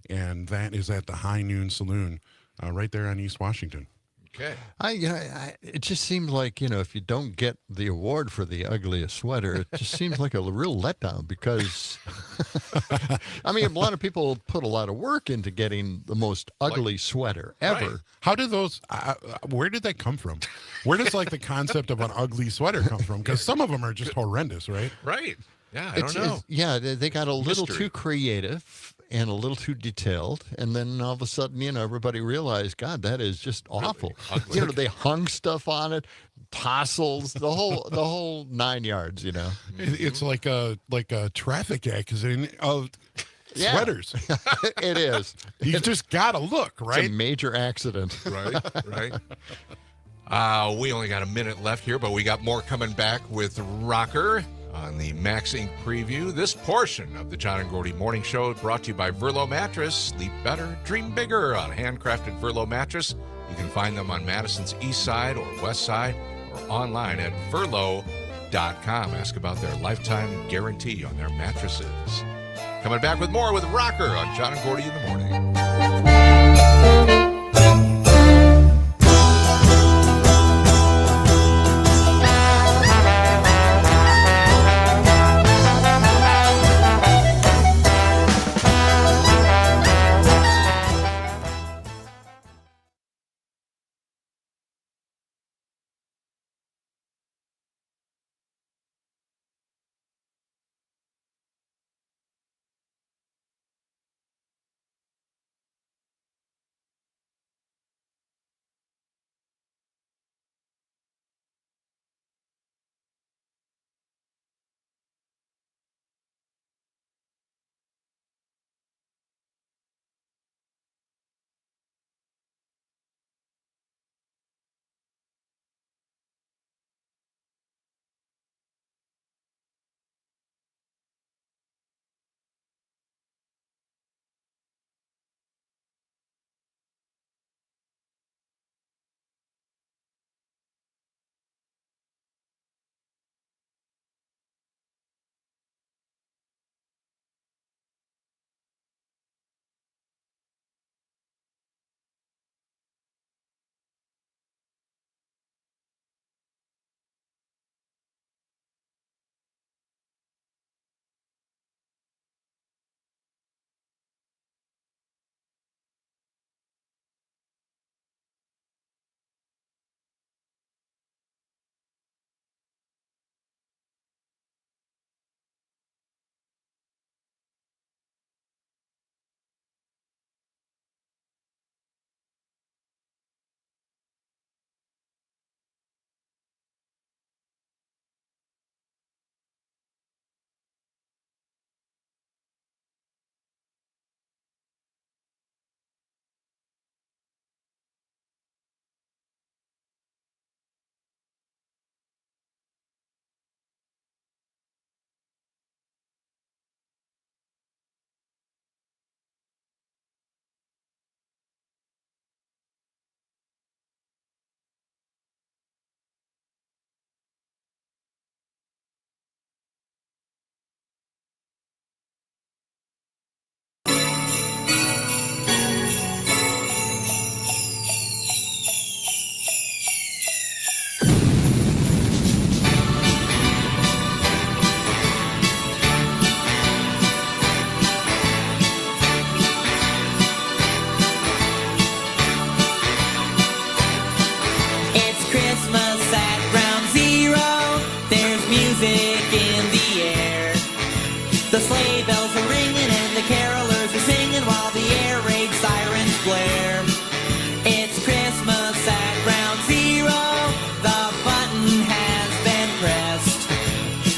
and that is at the High Noon Saloon right there on East Washington. Okay. It just seems like, if you don't get the award for the ugliest sweater, it just seems like a real letdown because, I mean, a lot of people put a lot of work into getting the most ugly sweater ever. Right. How did those, where did that come from? Where does the concept of an ugly sweater come from? Because some of them are just horrendous, right? Right. Yeah, I don't know. Yeah, they got a little Mystery. too creative and a little too detailed, and then all of a sudden, everybody realized, God, that is just awful. Really They hung stuff on it, tassels, the whole 9 yards. It's like a traffic accident of sweaters. It is. You just gotta look, right? It's a major accident. Right. We only got a minute left here, but we got more coming back with Rocker on the Max Inc. preview. This portion of the John and Gordy Morning Show brought to you by Verlo Mattress. Sleep better, dream bigger on handcrafted Verlo Mattress. You can find them on Madison's east side or west side or online at verlo.com. Ask about their lifetime guarantee on their mattresses. Coming back with more with Rocker on John and Gordy in the Morning. bells are ringing and the carolers are singing while the air raid sirens blare. It's Christmas at Ground Zero. The button has been pressed.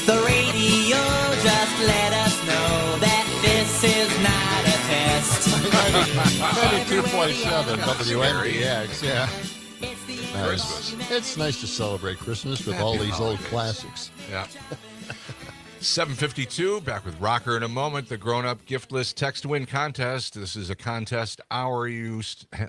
The radio just let us know that this is not a test. 92.7 WNBX, yeah. Nice. It's nice to celebrate Christmas with all these old classics. Yeah. 7:52, back with Rocker in a moment. The grown-up giftless text win contest. This is a contest hour. You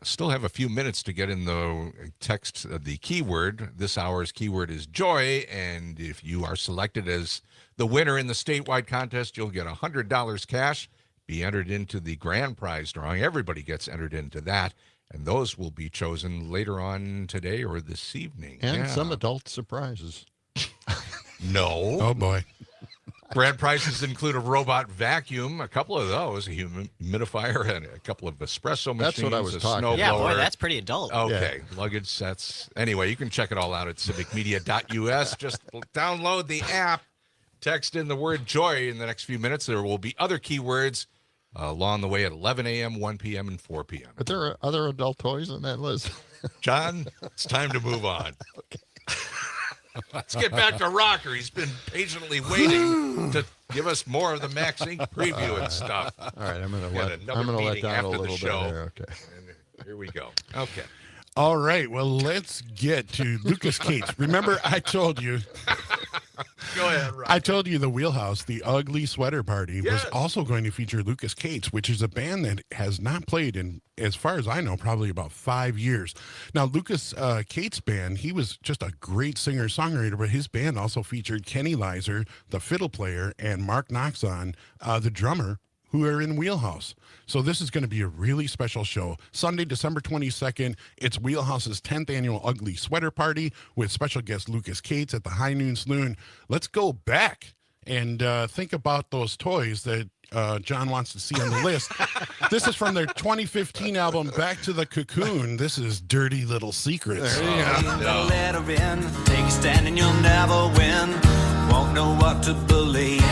still have a few minutes to get in the text, the keyword. This hour's keyword is joy, and if you are selected as the winner in the statewide contest, you'll get $100 cash, be entered into the grand prize drawing. Everybody gets entered into that, and those will be chosen later on today or this evening. And some adult surprises. No. Oh, boy. Grand prizes include a robot vacuum, a couple of those, a humidifier, and a couple of espresso machines. That's what I was talking about. Yeah, boy, that's pretty adult. Okay, luggage sets. Anyway, you can check it all out at civicmedia.us. Just download the app, text in the word joy in the next few minutes. There will be other keywords along the way at 11 a.m., 1 p.m., and 4 p.m. But there are other adult toys on that list. John, it's time to move on. Okay. Let's get back to Rocker. He's been patiently waiting to give us more of the Max Inc. preview and stuff. All right, I'm going to let meeting down a after little the bit show. there. Okay. And here we go. Okay. All right. Well, let's get to Lucas Cates. Remember, I told you. Go ahead, Rob. I told you the Wheelhouse, the Ugly Sweater Party, was also going to feature Lucas Cates, which is a band that has not played in, as far as I know, probably about 5 years. Now, Lucas Cates' band, he was just a great singer-songwriter, but his band also featured Kenny Lizer, the fiddle player, and Mark Noxon, the drummer, who are in Wheelhouse. So this is going to be a really special show. Sunday, December 22nd, it's Wheelhouse's 10th annual Ugly Sweater Party with special guest Lucas Cates at the High Noon Saloon. Let's go back and think about those toys that John wants to see on the list. This is from their 2015 album, Back to the Cocoon. This is Dirty Little Secrets. Let her in, take a stand and you'll never win. Won't know what to believe.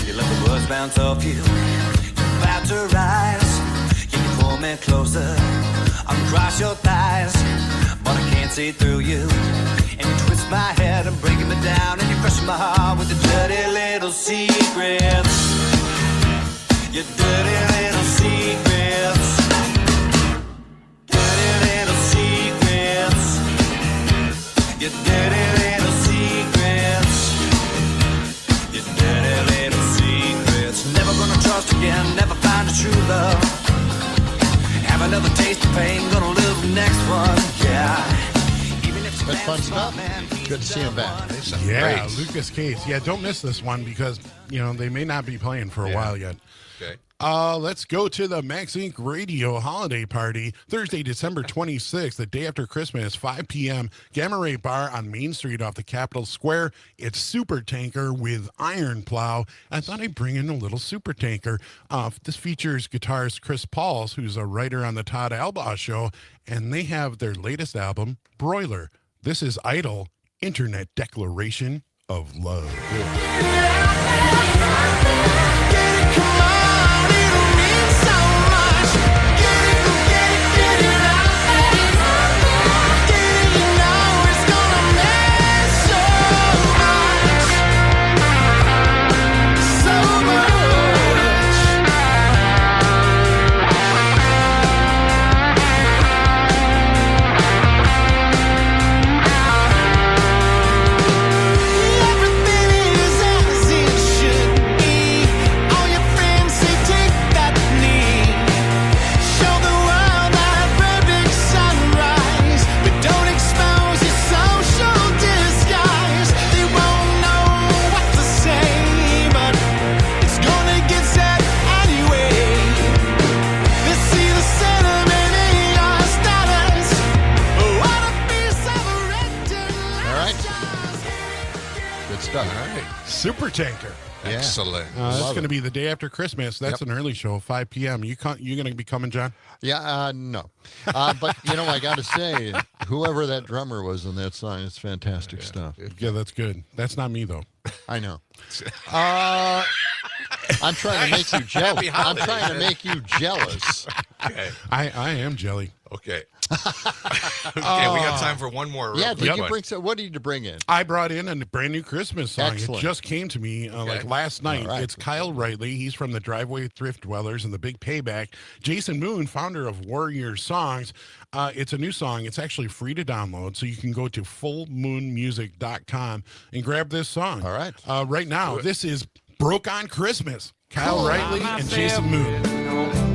You let the words bounce off you. You're about to rise. You can pull me closer, uncross your thighs, but I can't see through you. And you twist my head and breaking me down, and you crush my heart with your dirty little secrets. Your dirty little secrets. Dirty little secrets. Your dirty little secrets. Your dirty little secrets. Never gonna trust again, never find a true love. Have another taste of pain, gonna live the next one, yeah. That's fun stuff. Good to see him back. Yeah, Lucas Cates. Yeah, don't miss this one because, they may not be playing for a while yet. Okay. Let's go to the Max Inc. Radio Holiday Party, Thursday, December 26th, the day after Christmas, 5 p.m., Gamma Ray Bar on Main Street off the Capitol Square. It's Super Tanker with Iron Plow. I thought I'd bring in a little Super Tanker. This features guitarist Chris Pauls, who's a writer on the Todd Albaugh Show, and they have their latest album, Broiler. This is Idol, Internet Declaration of Love. Super Tanker. Yeah. Excellent. That's Love going to it. be the day after Christmas. That's an early show, 5 p.m. You going to be coming, John? Yeah, no. But, I got to say, whoever that drummer was in that song, it's fantastic stuff. Yeah, that's good. That's not me, though. I know. I'm trying to make you jealous. I'm trying to make you jealous. Okay. I am jelly. Okay. Okay, we got time for one more. Yeah, quick did you one. bring some? What did you bring in? I brought in a brand new Christmas song. Excellent. It just came to me like last night. All right. It's Kyle Riley. He's from the Driveway Thrift Dwellers and the Big Payback. Jason Moon, founder of Warrior Songs. It's a new song. It's actually free to download, so you can go to fullmoonmusic.com and grab this song. All right. Right now, this is Broke on Christmas. Kyle Riley and Jason Moon.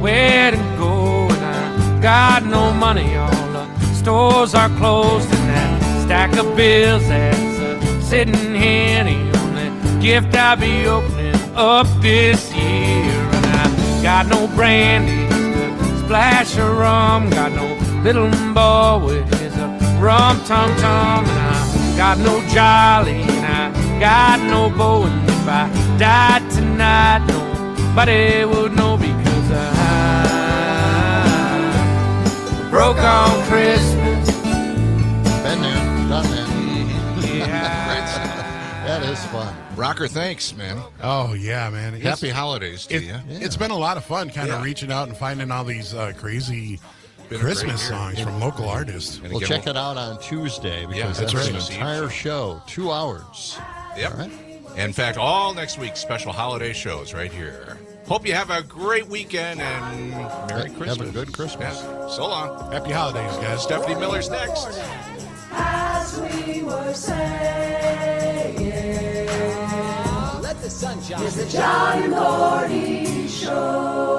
Where to go and I got no money. All the stores are closed and that stack of bills that's sitting here. The only gift I'll be opening up this year. And I got no brandy, just a splash of rum. Got no little boy with his rum tum tum. And I got no jolly and I got no bow. And if I died tonight, nobody would know because I broke on Christmas. Been there, done that. Yeah. That is fun. Rocker, thanks, man. Oh, yeah, man. Happy holidays to you. It's been a lot of fun kind of reaching out and finding all these crazy Christmas songs from local artists. We'll check it out on Tuesday because that's that's an right. entire show, 2 hours. Yep. All right. In fact, all next week's special holiday shows right here. Hope you have a great weekend and Merry Christmas. Have a good Christmas. Yeah. So long. Happy holidays, guys. Stephanie Miller's next. As we were saying, let the sun shine. It's the John and Gordy Show.